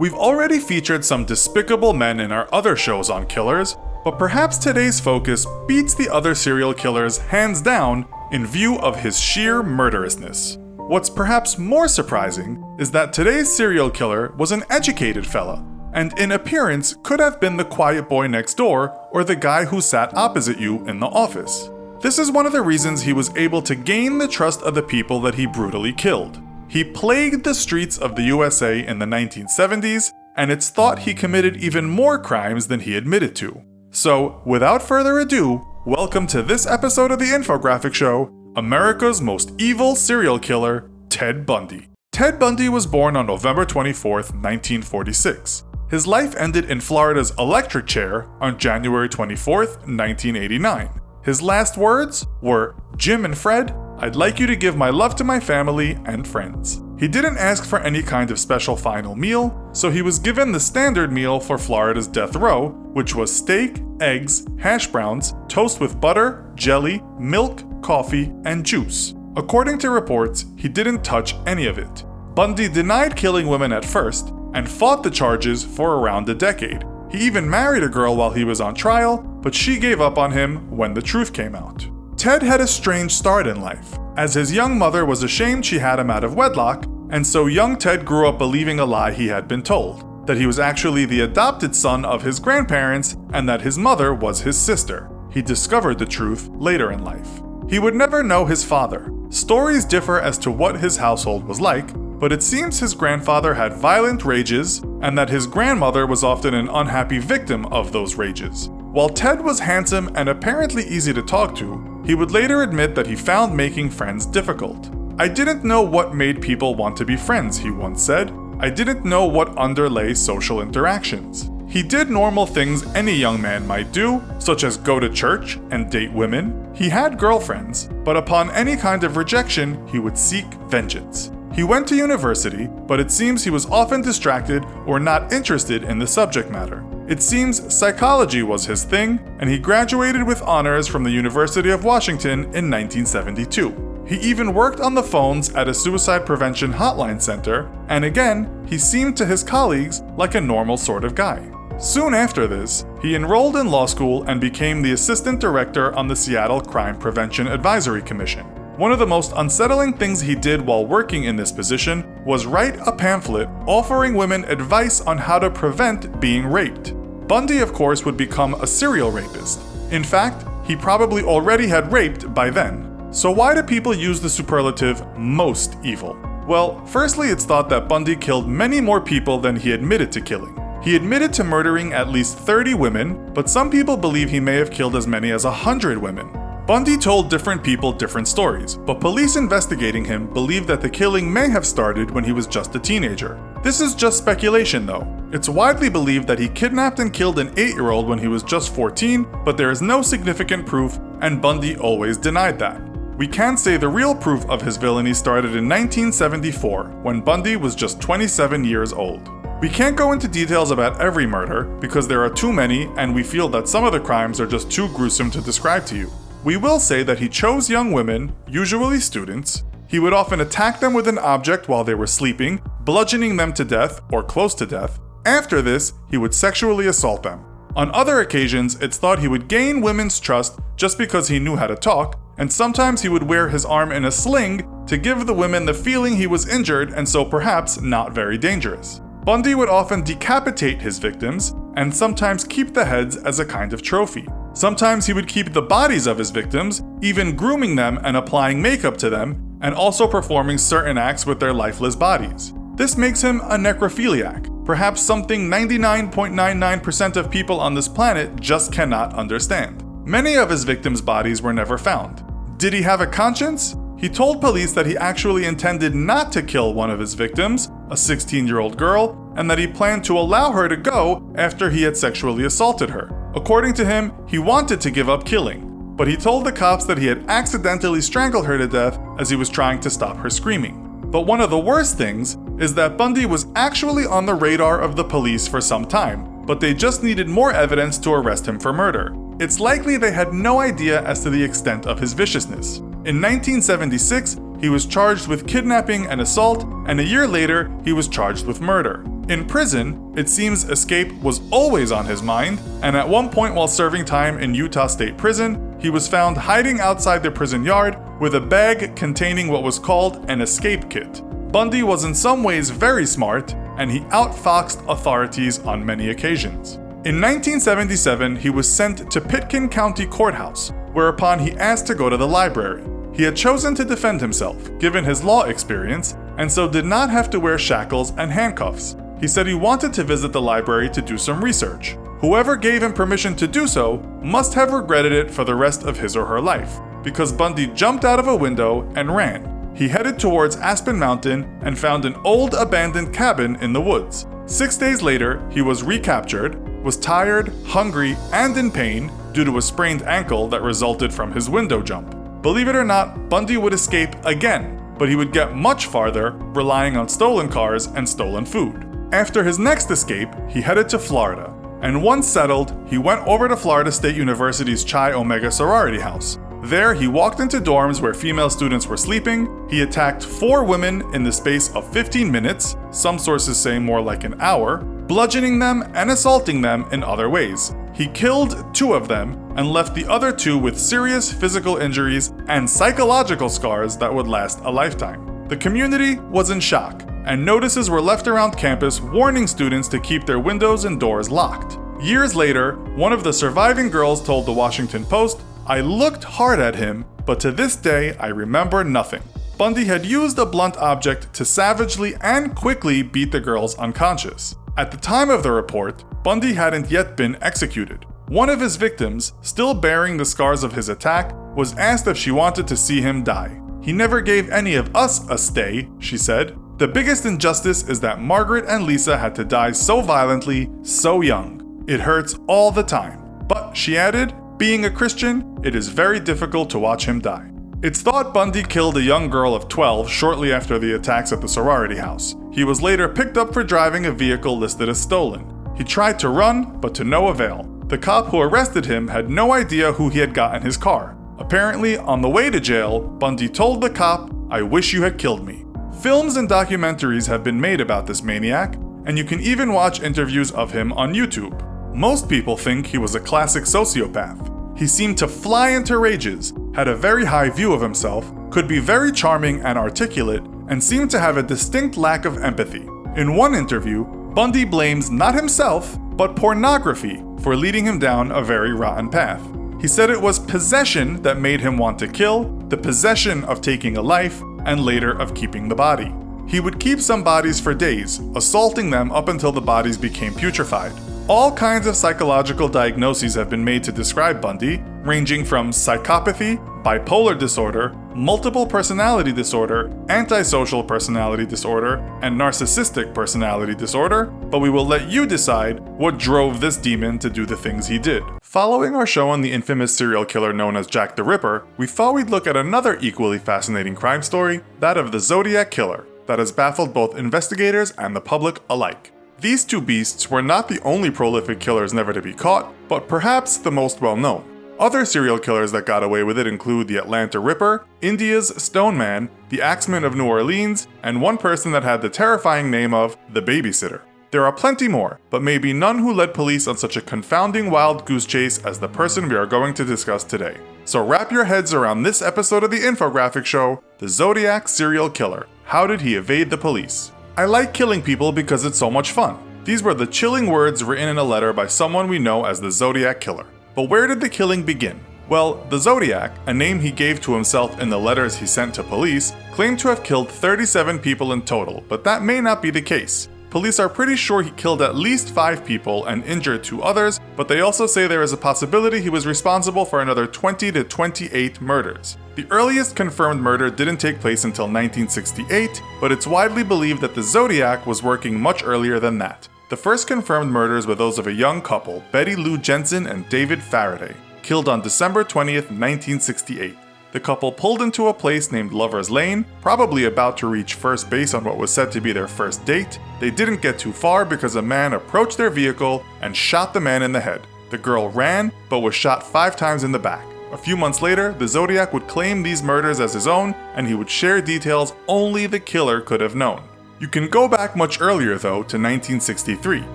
We've already featured some despicable men in our other shows on killers, but perhaps today's focus beats the other serial killers hands down in view of his sheer murderousness. What's perhaps more surprising is that today's serial killer was an educated fella, and in appearance could have been the quiet boy next door or the guy who sat opposite you in the office. This is one of the reasons he was able to gain the trust of the people that he brutally killed. He plagued the streets of the USA in the 1970s, and it's thought he committed even more crimes than he admitted to. So, without further ado, welcome to this episode of the Infographic Show, America's most evil serial killer, Ted Bundy. Ted Bundy was born on November 24, 1946. His life ended in Florida's electric chair on January 24, 1989. His last words were, "Jim and Fred, I'd like you to give my love to my family and friends." He didn't ask for any kind of special final meal, so he was given the standard meal for Florida's death row, which was steak, eggs, hash browns, toast with butter, jelly, milk, coffee, and juice. According to reports, he didn't touch any of it. Bundy denied killing women at first, and fought the charges for around a decade. He even married a girl while he was on trial, but she gave up on him when the truth came out. Ted had a strange start in life, as his young mother was ashamed she had him out of wedlock, and so young Ted grew up believing a lie he had been told, that he was actually the adopted son of his grandparents and that his mother was his sister. He discovered the truth later in life. He would never know his father. Stories differ as to what his household was like, but it seems his grandfather had violent rages and that his grandmother was often an unhappy victim of those rages. While Ted was handsome and apparently easy to talk to, he would later admit that he found making friends difficult. "I didn't know what made people want to be friends," he once said. "I didn't know what underlay social interactions." He did normal things any young man might do, such as go to church and date women. He had girlfriends, but upon any kind of rejection, he would seek vengeance. He went to university, but it seems he was often distracted or not interested in the subject matter. It seems psychology was his thing, and he graduated with honors from the University of Washington in 1972. He even worked on the phones at a suicide prevention hotline center, and again, he seemed to his colleagues like a normal sort of guy. Soon after this, he enrolled in law school and became the assistant director on the Seattle Crime Prevention Advisory Commission. One of the most unsettling things he did while working in this position was write a pamphlet offering women advice on how to prevent being raped. Bundy, of course, would become a serial rapist. In fact, he probably already had raped by then. So why do people use the superlative most evil? Well, firstly, it's thought that Bundy killed many more people than he admitted to killing. He admitted to murdering at least 30 women, but some people believe he may have killed as many as 100 women. Bundy told different people different stories, but police investigating him believe that the killing may have started when he was just a teenager. This is just speculation though. It's widely believed that he kidnapped and killed an 8-year-old when he was just 14, but there is no significant proof, and Bundy always denied that. We can say the real proof of his villainy started in 1974, when Bundy was just 27 years old. We can't go into details about every murder, because there are too many, and we feel that some of the crimes are just too gruesome to describe to you. We will say that he chose young women, usually students. He would often attack them with an object while they were sleeping, bludgeoning them to death or close to death. After this, he would sexually assault them. On other occasions, it's thought he would gain women's trust just because he knew how to talk, and sometimes he would wear his arm in a sling to give the women the feeling he was injured and so perhaps not very dangerous. Bundy would often decapitate his victims and sometimes keep the heads as a kind of trophy. Sometimes he would keep the bodies of his victims, even grooming them and applying makeup to them, and also performing certain acts with their lifeless bodies. This makes him a necrophiliac, perhaps something 99.99% of people on this planet just cannot understand. Many of his victims' bodies were never found. Did he have a conscience? He told police that he actually intended not to kill one of his victims, a 16-year-old girl, and that he planned to allow her to go after he had sexually assaulted her. According to him, he wanted to give up killing, but he told the cops that he had accidentally strangled her to death as he was trying to stop her screaming. But one of the worst things is that Bundy was actually on the radar of the police for some time, but they just needed more evidence to arrest him for murder. It's likely they had no idea as to the extent of his viciousness. In 1976, he he was charged with kidnapping and assault, and a year later, he was charged with murder. In prison, it seems escape was always on his mind, and at one point while serving time in Utah State Prison, he was found hiding outside the prison yard with a bag containing what was called an escape kit. Bundy was in some ways very smart, and he outfoxed authorities on many occasions. In 1977, he was sent to Pitkin County Courthouse, whereupon he asked to go to the library. He had chosen to defend himself, given his law experience, and so did not have to wear shackles and handcuffs. He said he wanted to visit the library to do some research. Whoever gave him permission to do so must have regretted it for the rest of his or her life, because Bundy jumped out of a window and ran. He headed towards Aspen Mountain and found an old abandoned cabin in the woods. 6 days later, he was recaptured, was tired, hungry, and in pain due to a sprained ankle that resulted from his window jump. Believe it or not, Bundy would escape again, but he would get much farther, relying on stolen cars and stolen food. After his next escape, he headed to Florida, and once settled, he went over to Florida State University's Chi Omega sorority house. There, he walked into dorms where female students were sleeping. He attacked 4 women in the space of 15 minutes, some sources say more like an hour, bludgeoning them and assaulting them in other ways. He killed 2 of them and left the other 2 with serious physical injuries and psychological scars that would last a lifetime. The community was in shock, and notices were left around campus warning students to keep their windows and doors locked. Years later, one of the surviving girls told the Washington Post, "I looked hard at him, but to this day I remember nothing." Bundy had used a blunt object to savagely and quickly beat the girls unconscious. At the time of the report, Bundy hadn't yet been executed. One of his victims, still bearing the scars of his attack, was asked if she wanted to see him die. "He never gave any of us a stay," she said. "The biggest injustice is that Margaret and Lisa had to die so violently, so young. It hurts all the time." But, she added, being a Christian, it is very difficult to watch him die. It's thought Bundy killed a young girl of 12 shortly after the attacks at the sorority house. He was later picked up for driving a vehicle listed as stolen. He tried to run, but to no avail. The cop who arrested him had no idea who he had got in his car. Apparently, on the way to jail, Bundy told the cop, "I wish you had killed me." Films and documentaries have been made about this maniac, and you can even watch interviews of him on YouTube. Most people think he was a classic sociopath. He seemed to fly into rages, had a very high view of himself, could be very charming and articulate, and seemed to have a distinct lack of empathy. In one interview, Bundy blames not himself, but pornography for leading him down a very rotten path. He said it was possession that made him want to kill, the possession of taking a life, and later of keeping the body. He would keep some bodies for days, assaulting them up until the bodies became putrefied. All kinds of psychological diagnoses have been made to describe Bundy, ranging from psychopathy, bipolar disorder, multiple personality disorder, antisocial personality disorder, and narcissistic personality disorder, but we will let you decide what drove this demon to do the things he did. Following our show on the infamous serial killer known as Jack the Ripper, we thought we'd look at another equally fascinating crime story, that of the Zodiac killer, that has baffled both investigators and the public alike. These 2 beasts were not the only prolific killers never to be caught, but perhaps the most well-known. Other serial killers that got away with it include the Atlanta Ripper, India's Stone Man, the Axeman of New Orleans, and one person that had the terrifying name of the Babysitter. There are plenty more, but maybe none who led police on such a confounding wild goose chase as the person we are going to discuss today. So wrap your heads around this episode of the infographic show, The Zodiac Serial Killer. How did he evade the police? "I like killing people because it's so much fun." These were the chilling words written in a letter by someone we know as the Zodiac Killer. But where did the killing begin? Well, the Zodiac, a name he gave to himself in the letters he sent to police, claimed to have killed 37 people in total, but that may not be the case. Police are pretty sure he killed at least 5 people and injured 2 others, but they also say there is a possibility he was responsible for another 20 to 28 murders. The earliest confirmed murder didn't take place until 1968, but it's widely believed that the Zodiac was working much earlier than that. The first confirmed murders were those of a young couple, Betty Lou Jensen and David Faraday, killed on December 20th, 1968. The couple pulled into a place named Lover's Lane, probably about to reach first base on what was said to be their first date. They didn't get too far because a man approached their vehicle and shot the man in the head. The girl ran, but was shot 5 times in the back. A few months later, the Zodiac would claim these murders as his own, and he would share details only the killer could have known. You can go back much earlier though to 1963,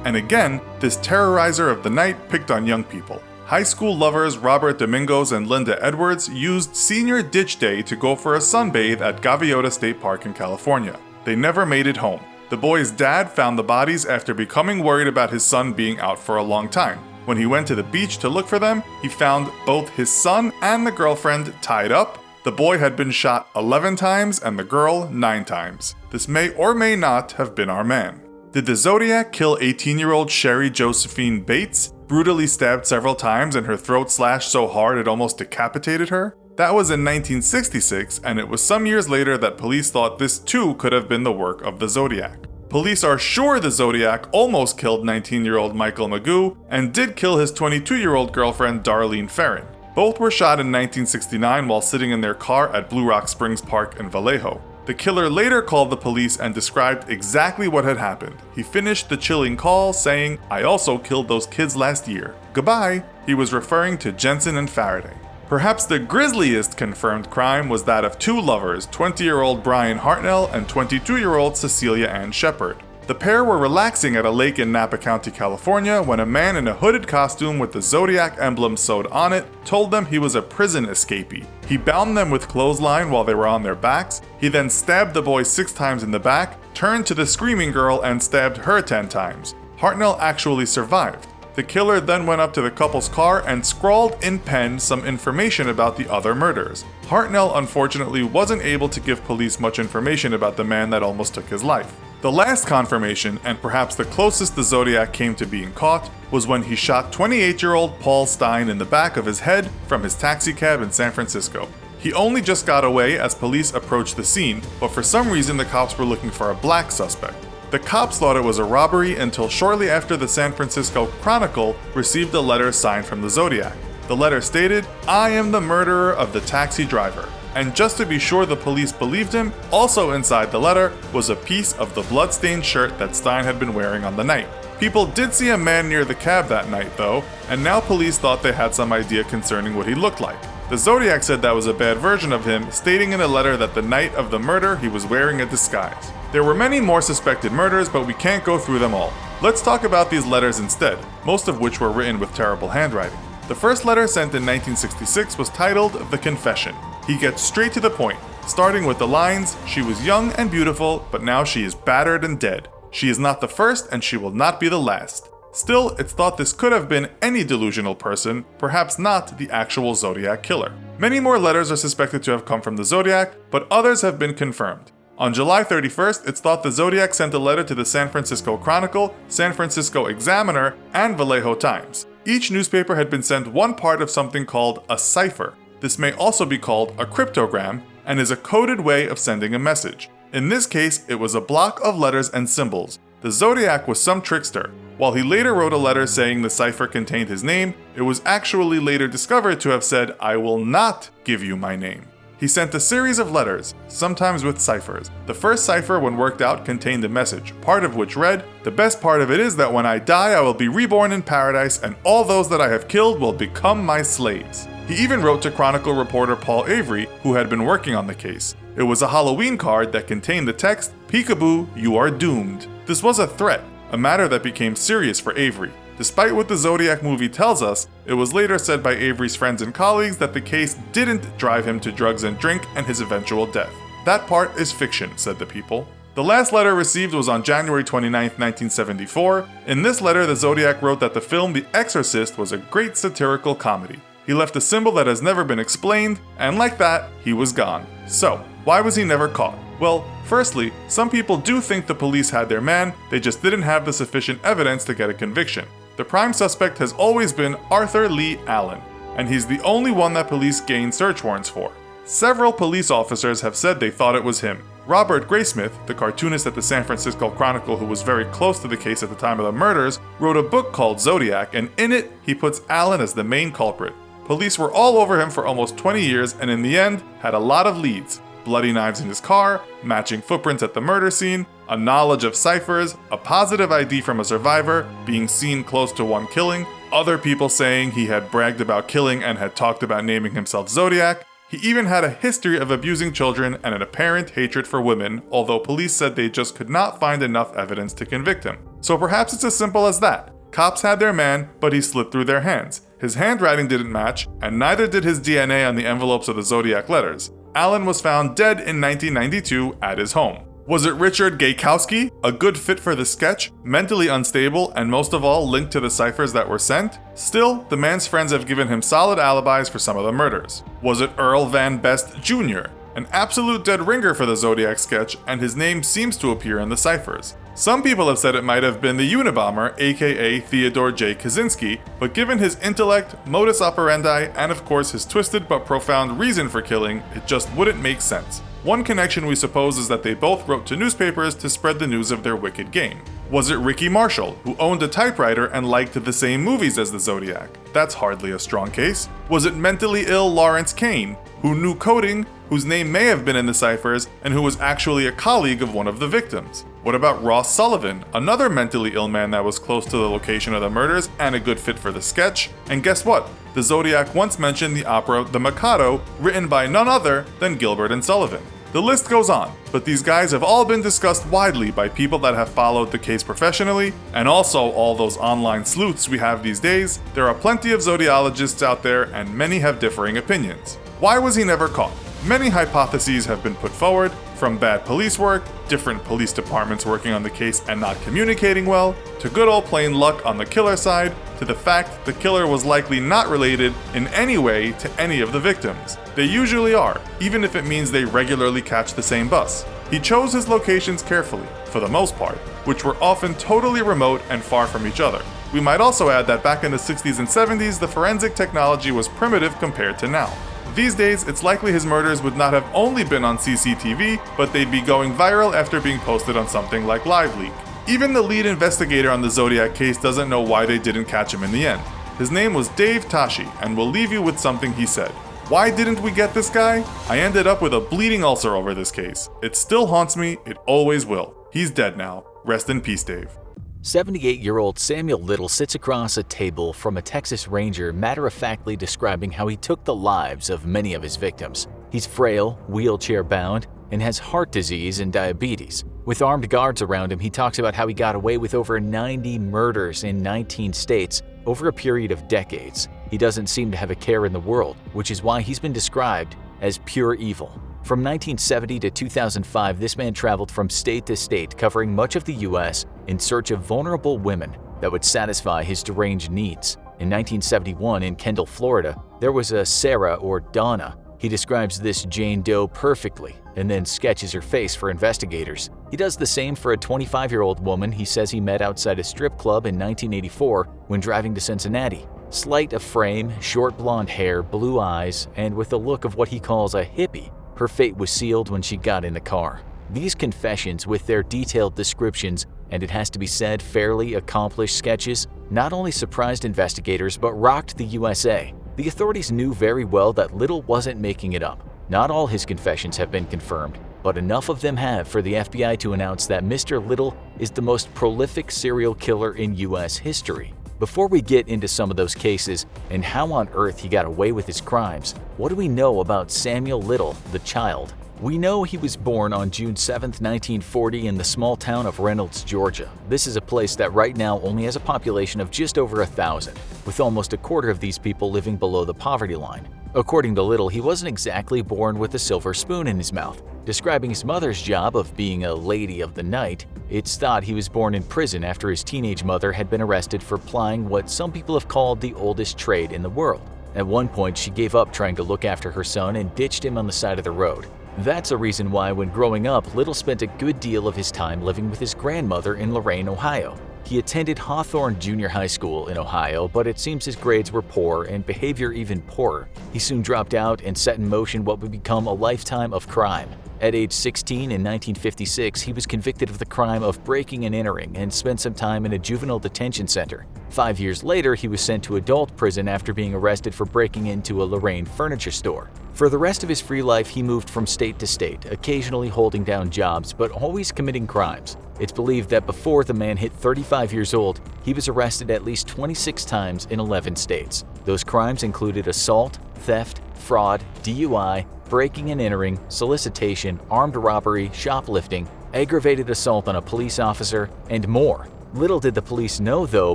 and again, this terrorizer of the night picked on young people. High school lovers Robert Domingos and Linda Edwards used Senior Ditch Day to go for a sunbathe at Gaviota State Park in California. They never made it home. The boys' dad found the bodies after becoming worried about his son being out for a long time. When he went to the beach to look for them, he found both his son and the girlfriend tied up. The boy had been shot 11 times and the girl 9 times. This may or may not have been our man. Did the Zodiac kill 18-year-old Sherry Josephine Bates, brutally stabbed several times and her throat slashed so hard it almost decapitated her? That was in 1966, and it was some years later that police thought this too could have been the work of the Zodiac. Police are sure the Zodiac almost killed 19-year-old Michael Magoo and did kill his 22-year-old girlfriend Darlene Ferrin. Both were shot in 1969 while sitting in their car at Blue Rock Springs Park in Vallejo. The killer later called the police and described exactly what had happened. He finished the chilling call saying, "I also killed those kids last year. Goodbye." He was referring to Jensen and Faraday. Perhaps the grisliest confirmed crime was that of two lovers, 20-year-old Brian Hartnell and 22-year-old Cecilia Ann Shepard. The pair were relaxing at a lake in Napa County, California, when a man in a hooded costume with the Zodiac emblem sewed on it told them he was a prison escapee. He bound them with clothesline while they were on their backs. He then stabbed the boy 6 times in the back, turned to the screaming girl and stabbed her 10 times. Hartnell actually survived. The killer then went up to the couple's car and scrawled in pen some information about the other murders. Hartnell unfortunately wasn't able to give police much information about the man that almost took his life. The last confirmation, and perhaps the closest the Zodiac came to being caught, was when he shot 28-year-old Paul Stein in the back of his head from his taxicab in San Francisco. He only just got away as police approached the scene, but for some reason the cops were looking for a black suspect. The cops thought it was a robbery until shortly after the San Francisco Chronicle received a letter signed from the Zodiac. The letter stated, "I am the murderer of the taxi driver." And just to be sure the police believed him, also inside the letter was a piece of the bloodstained shirt that Stein had been wearing on the night. People did see a man near the cab that night though, and now police thought they had some idea concerning what he looked like. The Zodiac said that was a bad version of him, stating in a letter that the night of the murder he was wearing a disguise. There were many more suspected murders, but we can't go through them all. Let's talk about these letters instead, most of which were written with terrible handwriting. The first letter sent in 1966 was titled The Confession. He gets straight to the point, starting with the lines, "She was young and beautiful, but now she is battered and dead. She is not the first and she will not be the last." Still, it's thought this could have been any delusional person, perhaps not the actual Zodiac killer. Many more letters are suspected to have come from the Zodiac, but others have been confirmed. On July 31st, it's thought the Zodiac sent a letter to the San Francisco Chronicle, San Francisco Examiner, and Vallejo Times. Each newspaper had been sent one part of something called a cipher. This may also be called a cryptogram, and is a coded way of sending a message. In this case, it was a block of letters and symbols. The Zodiac was some trickster. While he later wrote a letter saying the cipher contained his name, it was actually later discovered to have said, "I will not give you my name." He sent a series of letters, sometimes with ciphers. The first cipher, when worked out, contained a message, part of which read, "The best part of it is that when I die, I will be reborn in paradise, and all those that I have killed will become my slaves." He even wrote to Chronicle reporter Paul Avery, who had been working on the case. It was a Halloween card that contained the text, "Peekaboo, you are doomed." This was a threat, a matter that became serious for Avery. Despite what the Zodiac movie tells us, it was later said by Avery's friends and colleagues that the case didn't drive him to drugs and drink and his eventual death. That part is fiction, said the people. The last letter received was on January 29, 1974. In this letter, the Zodiac wrote that the film The Exorcist was a great satirical comedy. He left a symbol that has never been explained, and like that, he was gone. So, why was he never caught? Well, firstly, some people do think the police had their man, they just didn't have the sufficient evidence to get a conviction. The prime suspect has always been Arthur Lee Allen, and he's the only one that police gained search warrants for. Several police officers have said they thought it was him. Robert Graysmith, the cartoonist at the San Francisco Chronicle who was very close to the case at the time of the murders, wrote a book called Zodiac, and in it, he puts Allen as the main culprit. Police were all over him for almost 20 years and in the end, had a lot of leads. Bloody knives in his car, matching footprints at the murder scene, a knowledge of ciphers, a positive ID from a survivor, being seen close to one killing, other people saying he had bragged about killing and had talked about naming himself Zodiac. He even had a history of abusing children and an apparent hatred for women, although police said they just could not find enough evidence to convict him. So perhaps it's as simple as that. Cops had their man, but he slipped through their hands. His handwriting didn't match, and neither did his DNA on the envelopes of the Zodiac letters. Allen was found dead in 1992 at his home. Was it Richard Gaykowski, a good fit for the sketch, mentally unstable, and most of all linked to the ciphers that were sent? Still, the man's friends have given him solid alibis for some of the murders. Was it Earl Van Best Jr., an absolute dead ringer for the Zodiac sketch, and his name seems to appear in the ciphers? Some people have said it might have been the Unabomber, aka Theodore J. Kaczynski, but given his intellect, modus operandi, and of course his twisted but profound reason for killing, it just wouldn't make sense. One connection we suppose is that they both wrote to newspapers to spread the news of their wicked game. Was it Ricky Marshall, who owned a typewriter and liked the same movies as the Zodiac? That's hardly a strong case. Was it mentally ill Lawrence Kane, who knew coding, whose name may have been in the ciphers, and who was actually a colleague of one of the victims? What about Ross Sullivan, another mentally ill man that was close to the location of the murders and a good fit for the sketch? And guess what? The Zodiac once mentioned the opera The Mikado, written by none other than Gilbert and Sullivan. The list goes on, but these guys have all been discussed widely by people that have followed the case professionally, and also all those online sleuths we have these days. There are plenty of zodiologists out there, and many have differing opinions. Why was he never caught? Many hypotheses have been put forward, from bad police work, different police departments working on the case and not communicating well, to good old plain luck on the killer side, to the fact the killer was likely not related in any way to any of the victims. They usually are, even if it means they regularly catch the same bus. He chose his locations carefully, for the most part, which were often totally remote and far from each other. We might also add that back in the 60s and 70s, the forensic technology was primitive compared to now. These days, it's likely his murders would not have only been on CCTV, but they'd be going viral after being posted on something like LiveLeak. Even the lead investigator on the Zodiac case doesn't know why they didn't catch him in the end. His name was Dave Tashi, and we'll leave you with something he said. Why didn't we get this guy? I ended up with a bleeding ulcer over this case. It still haunts me, it always will. He's dead now. Rest in peace, Dave. 78-year-old Samuel Little sits across a table from a Texas Ranger matter-of-factly describing how he took the lives of many of his victims. He's frail, wheelchair-bound, and has heart disease and diabetes. With armed guards around him, he talks about how he got away with over 90 murders in 19 states over a period of decades. He doesn't seem to have a care in the world, which is why he's been described as pure evil. From 1970 to 2005, this man traveled from state to state, covering much of the U.S. in search of vulnerable women that would satisfy his deranged needs. In 1971, in Kendall, Florida, there was a Sarah or Donna. He describes this Jane Doe perfectly and then sketches her face for investigators. He does the same for a 25-year-old woman he says he met outside a strip club in 1984 when driving to Cincinnati. Slight of frame, short blonde hair, blue eyes, and with the look of what he calls a hippie. Her fate was sealed when she got in the car. These confessions, with their detailed descriptions, and it has to be said, fairly accomplished sketches, not only surprised investigators but rocked the USA. The authorities knew very well that Little wasn't making it up. Not all his confessions have been confirmed, but enough of them have for the FBI to announce that Mr. Little is the most prolific serial killer in US history. Before we get into some of those cases and how on earth he got away with his crimes, what do we know about Samuel Little, the child? We know he was born on June 7, 1940 in the small town of Reynolds, Georgia. This is a place that right now only has a population of just over 1,000, with almost a quarter of these people living below the poverty line. According to Little, he wasn't exactly born with a silver spoon in his mouth. Describing his mother's job of being a lady of the night, it's thought he was born in prison after his teenage mother had been arrested for plying what some people have called the oldest trade in the world. At one point, she gave up trying to look after her son and ditched him on the side of the road. That's a reason why, when growing up, Little spent a good deal of his time living with his grandmother in Lorain, Ohio. He attended Hawthorne Junior High School in Ohio, but it seems his grades were poor and behavior even poorer. He soon dropped out and set in motion what would become a lifetime of crime. At age 16 in 1956, he was convicted of the crime of breaking and entering and spent some time in a juvenile detention center. 5 years later, he was sent to adult prison after being arrested for breaking into a Lorraine furniture store. For the rest of his free life, he moved from state to state, occasionally holding down jobs, but always committing crimes. It's believed that before the man hit 35 years old, he was arrested at least 26 times in 11 states. Those crimes included assault, theft, fraud, DUI, breaking and entering, solicitation, armed robbery, shoplifting, aggravated assault on a police officer, and more. Little did the police know, though,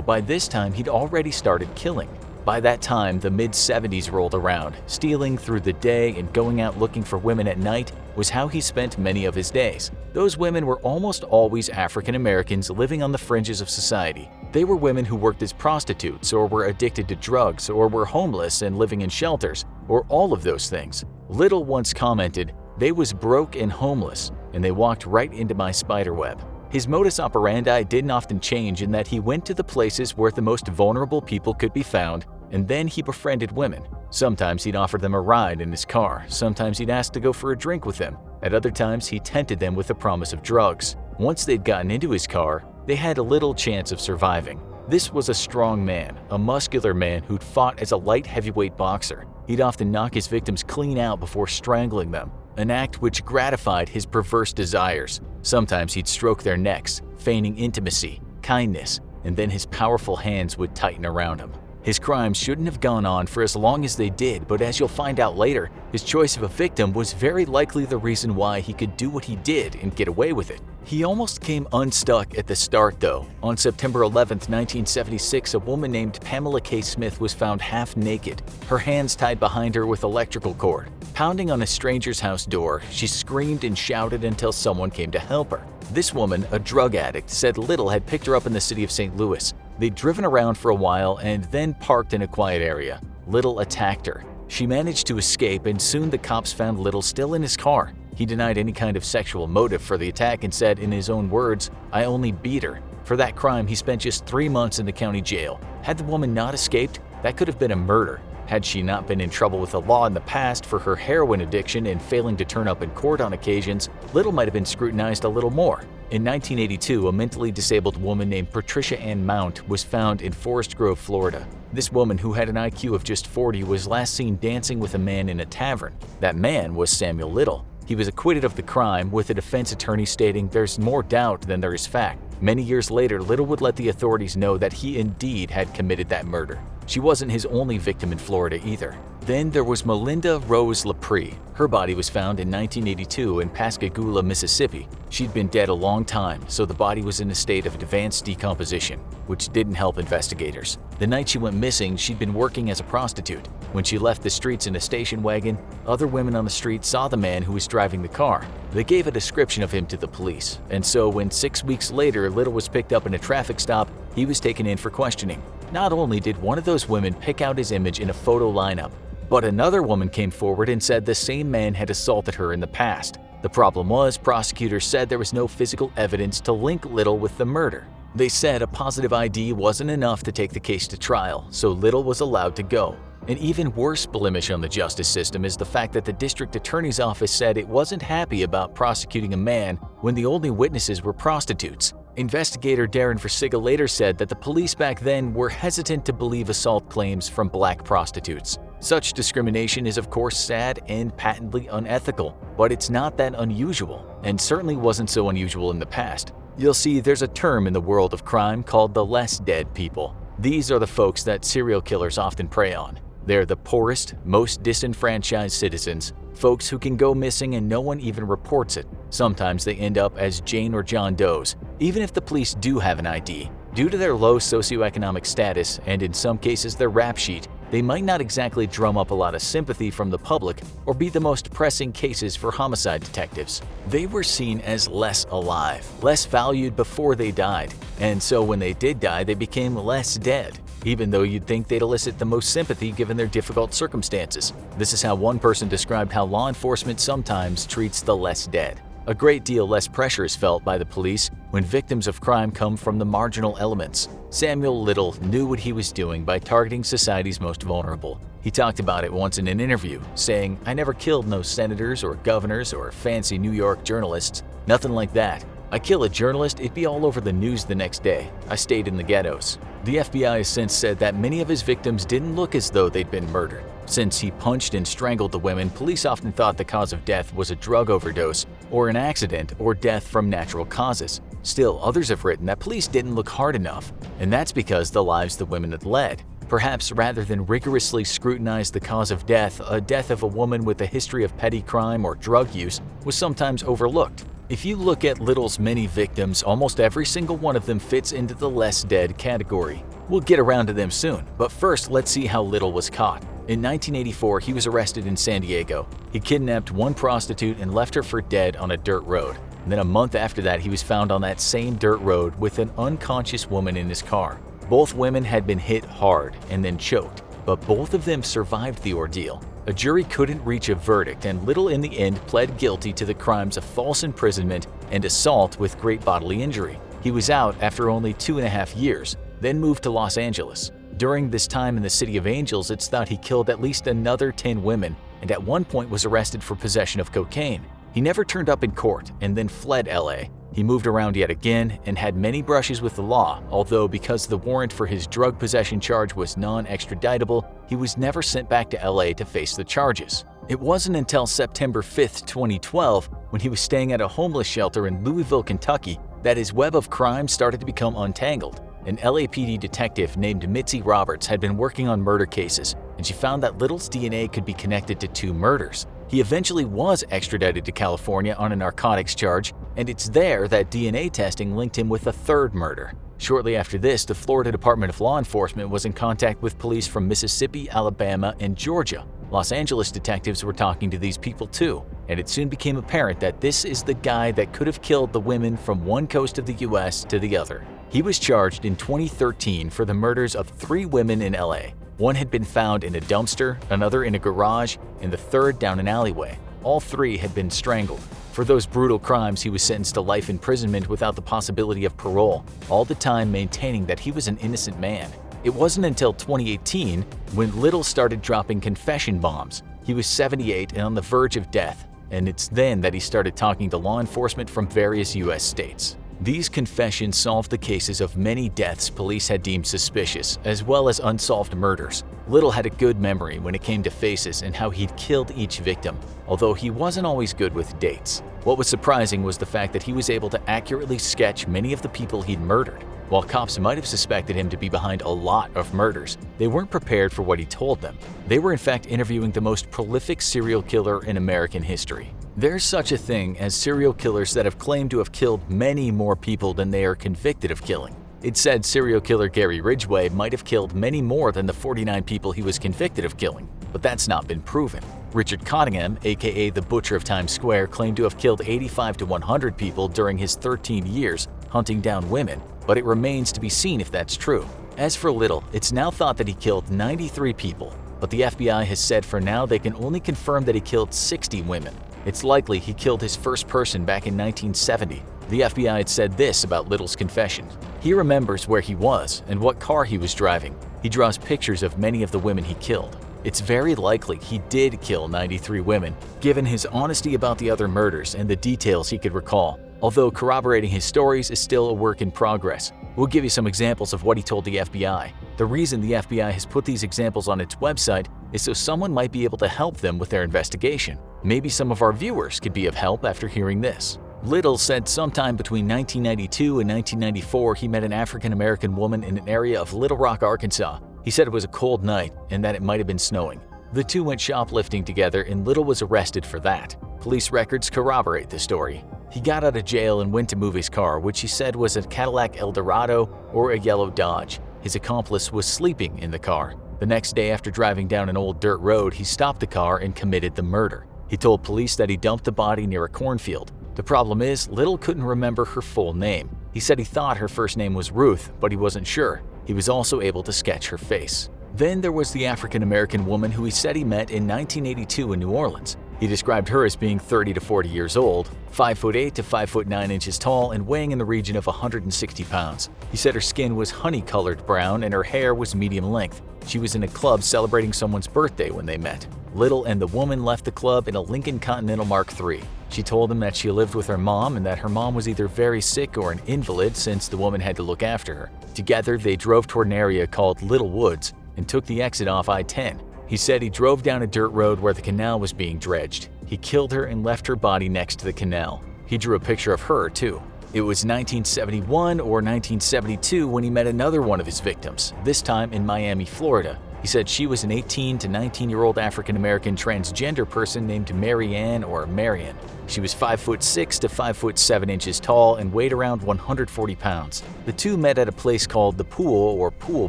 by this time he'd already started killing. By that time, the mid-70s rolled around. Stealing through the day and going out looking for women at night was how he spent many of his days. Those women were almost always African Americans living on the fringes of society. They were women who worked as prostitutes, or were addicted to drugs, or were homeless and living in shelters, or all of those things. Little once commented, "They was broke and homeless, and they walked right into my spiderweb." His modus operandi didn't often change in that he went to the places where the most vulnerable people could be found, and then he befriended women. Sometimes he'd offer them a ride in his car, sometimes he'd ask to go for a drink with them. At other times, he tempted them with the promise of drugs. Once they'd gotten into his car, they had a little chance of surviving. This was a strong man, a muscular man who'd fought as a light heavyweight boxer. He'd often knock his victims clean out before strangling them, an act which gratified his perverse desires. Sometimes he'd stroke their necks, feigning intimacy, kindness, and then his powerful hands would tighten around him. His crimes shouldn't have gone on for as long as they did, but as you'll find out later, his choice of a victim was very likely the reason why he could do what he did and get away with it. He almost came unstuck at the start, though. On September 11, 1976, a woman named Pamela K. Smith was found half naked, her hands tied behind her with electrical cord. Pounding on a stranger's house door, she screamed and shouted until someone came to help her. This woman, a drug addict, said Little had picked her up in the city of St. Louis. They'd driven around for a while and then parked in a quiet area. Little attacked her. She managed to escape, and soon the cops found Little still in his car. He denied any kind of sexual motive for the attack and said, in his own words, "I only beat her." For that crime, he spent just 3 months in the county jail. Had the woman not escaped, that could have been a murder. Had she not been in trouble with the law in the past for her heroin addiction and failing to turn up in court on occasions, Little might have been scrutinized a little more. In 1982, a mentally disabled woman named Patricia Ann Mount was found in Forest Grove, Florida. This woman, who had an IQ of just 40, was last seen dancing with a man in a tavern. That man was Samuel Little. He was acquitted of the crime, with a defense attorney stating there's more doubt than there is fact. Many years later, Little would let the authorities know that he indeed had committed that murder. She wasn't his only victim in Florida either. Then there was Melinda Rose Lapre. Her body was found in 1982 in Pascagoula, Mississippi. She'd been dead a long time, so the body was in a state of advanced decomposition, which didn't help investigators. The night she went missing, she'd been working as a prostitute. When she left the streets in a station wagon, other women on the street saw the man who was driving the car. They gave a description of him to the police, and so when 6 weeks later Little was picked up in a traffic stop, he was taken in for questioning. Not only did one of those women pick out his image in a photo lineup, but another woman came forward and said the same man had assaulted her in the past. The problem was, prosecutors said there was no physical evidence to link Little with the murder. They said a positive ID wasn't enough to take the case to trial, so Little was allowed to go. An even worse blemish on the justice system is the fact that the district attorney's office said it wasn't happy about prosecuting a man when the only witnesses were prostitutes. Investigator Darren Versiga later said that the police back then were hesitant to believe assault claims from black prostitutes. Such discrimination is of course sad and patently unethical, but it's not that unusual, and certainly wasn't so unusual in the past. You'll see there's a term in the world of crime called the less dead people. These are the folks that serial killers often prey on. They're the poorest, most disenfranchised citizens, folks who can go missing and no one even reports it. Sometimes they end up as Jane or John Does, even if the police do have an ID. Due to their low socioeconomic status, and in some cases their rap sheet, they might not exactly drum up a lot of sympathy from the public or be the most pressing cases for homicide detectives. They were seen as less alive, less valued before they died, and so when they did die, they became less dead, even though you'd think they'd elicit the most sympathy given their difficult circumstances. This is how one person described how law enforcement sometimes treats the less dead. A great deal less pressure is felt by the police when victims of crime come from the marginal elements. Samuel Little knew what he was doing by targeting society's most vulnerable. He talked about it once in an interview, saying, "I never killed no senators or governors or fancy New York journalists. Nothing like that. I kill a journalist, it'd be all over the news the next day. I stayed in the ghettos." The FBI has since said that many of his victims didn't look as though they'd been murdered. Since he punched and strangled the women, police often thought the cause of death was a drug overdose or an accident or death from natural causes. Still, others have written that police didn't look hard enough, and that's because the lives the women had led. Perhaps rather than rigorously scrutinize the cause of death, a death of a woman with a history of petty crime or drug use was sometimes overlooked. If you look at Little's many victims, almost every single one of them fits into the less dead category. We'll get around to them soon, but first let's see how Little was caught. In 1984, he was arrested in San Diego. He kidnapped one prostitute and left her for dead on a dirt road. And then a month after that, he was found on that same dirt road with an unconscious woman in his car. Both women had been hit hard and then choked, but both of them survived the ordeal. A jury couldn't reach a verdict, and Little in the end pled guilty to the crimes of false imprisonment and assault with great bodily injury. He was out after only 2.5 years, then moved to Los Angeles. During this time in the City of Angels, it's thought he killed at least another 10 women, and at one point was arrested for possession of cocaine. He never turned up in court and then fled LA. He moved around yet again and had many brushes with the law, although because the warrant for his drug possession charge was non-extraditable, he was never sent back to LA to face the charges. It wasn't until September 5, 2012, when he was staying at a homeless shelter in Louisville, Kentucky, that his web of crime started to become untangled. An LAPD detective named Mitzi Roberts had been working on murder cases, and she found that Little's DNA could be connected to 2 murders. He eventually was extradited to California on a narcotics charge, and it's there that DNA testing linked him with a 3rd murder. Shortly after this, the Florida Department of Law Enforcement was in contact with police from Mississippi, Alabama, and Georgia. Los Angeles detectives were talking to these people too, and it soon became apparent that this is the guy that could have killed the women from one coast of the US to the other. He was charged in 2013 for the murders of 3 women in LA. One had been found in a dumpster, another in a garage, and the 3rd down an alleyway. All 3 had been strangled. For those brutal crimes, he was sentenced to life imprisonment without the possibility of parole, all the time maintaining that he was an innocent man. It wasn't until 2018 when Little started dropping confession bombs. He was 78 and on the verge of death, and it's then that he started talking to law enforcement from various US states. These confessions solved the cases of many deaths police had deemed suspicious, as well as unsolved murders. Little had a good memory when it came to faces and how he'd killed each victim, although he wasn't always good with dates. What was surprising was the fact that he was able to accurately sketch many of the people he'd murdered. While cops might have suspected him to be behind a lot of murders, they weren't prepared for what he told them. They were in fact interviewing the most prolific serial killer in American history. There's such a thing as serial killers that have claimed to have killed many more people than they are convicted of killing. It's said serial killer Gary Ridgway might have killed many more than the 49 people he was convicted of killing, but that's not been proven. Richard Cottingham, aka the Butcher of Times Square, claimed to have killed 85 to 100 people during his 13 years hunting down women, but it remains to be seen if that's true. As for Little, it's now thought that he killed 93 people, but the FBI has said for now they can only confirm that he killed 60 women. It's likely he killed his first person back in 1970. The FBI had said this about Little's confession. He remembers where he was and what car he was driving. He draws pictures of many of the women he killed. It's very likely he did kill 93 women, given his honesty about the other murders and the details he could recall. Although corroborating his stories is still a work in progress. We'll give you some examples of what he told the FBI. The reason the FBI has put these examples on its website is so someone might be able to help them with their investigation. Maybe some of our viewers could be of help after hearing this. Little said sometime between 1992 and 1994 he met an African-American woman in an area of Little Rock, Arkansas. He said it was a cold night and that it might have been snowing. The two went shoplifting together and Little was arrested for that. Police records corroborate the story. He got out of jail and went to move his car, which he said was a Cadillac Eldorado or a yellow Dodge. His accomplice was sleeping in the car. The next day, after driving down an old dirt road, he stopped the car and committed the murder. He told police that he dumped the body near a cornfield. The problem is, Little couldn't remember her full name. He said he thought her first name was Ruth, but he wasn't sure. He was also able to sketch her face. Then there was the African-American woman who he said he met in 1982 in New Orleans. He described her as being 30 to 40 years old, 5'8" to 5'9" inches tall, and weighing in the region of 160 pounds. He said her skin was honey-colored brown and her hair was medium length. She was in a club celebrating someone's birthday when they met. Little and the woman left the club in a Lincoln Continental Mark III. She told him that she lived with her mom and that her mom was either very sick or an invalid since the woman had to look after her. Together, they drove toward an area called Little Woods and took the exit off I-10. He said he drove down a dirt road where the canal was being dredged. He killed her and left her body next to the canal. He drew a picture of her, too. It was 1971 or 1972 when he met another one of his victims, this time in Miami, Florida. He said she was an 18 to 19-year-old African-American transgender person named Marianne or Marion. She was 5'6" to 5'7" inches tall and weighed around 140 pounds. The two met at a place called the Pool or Pool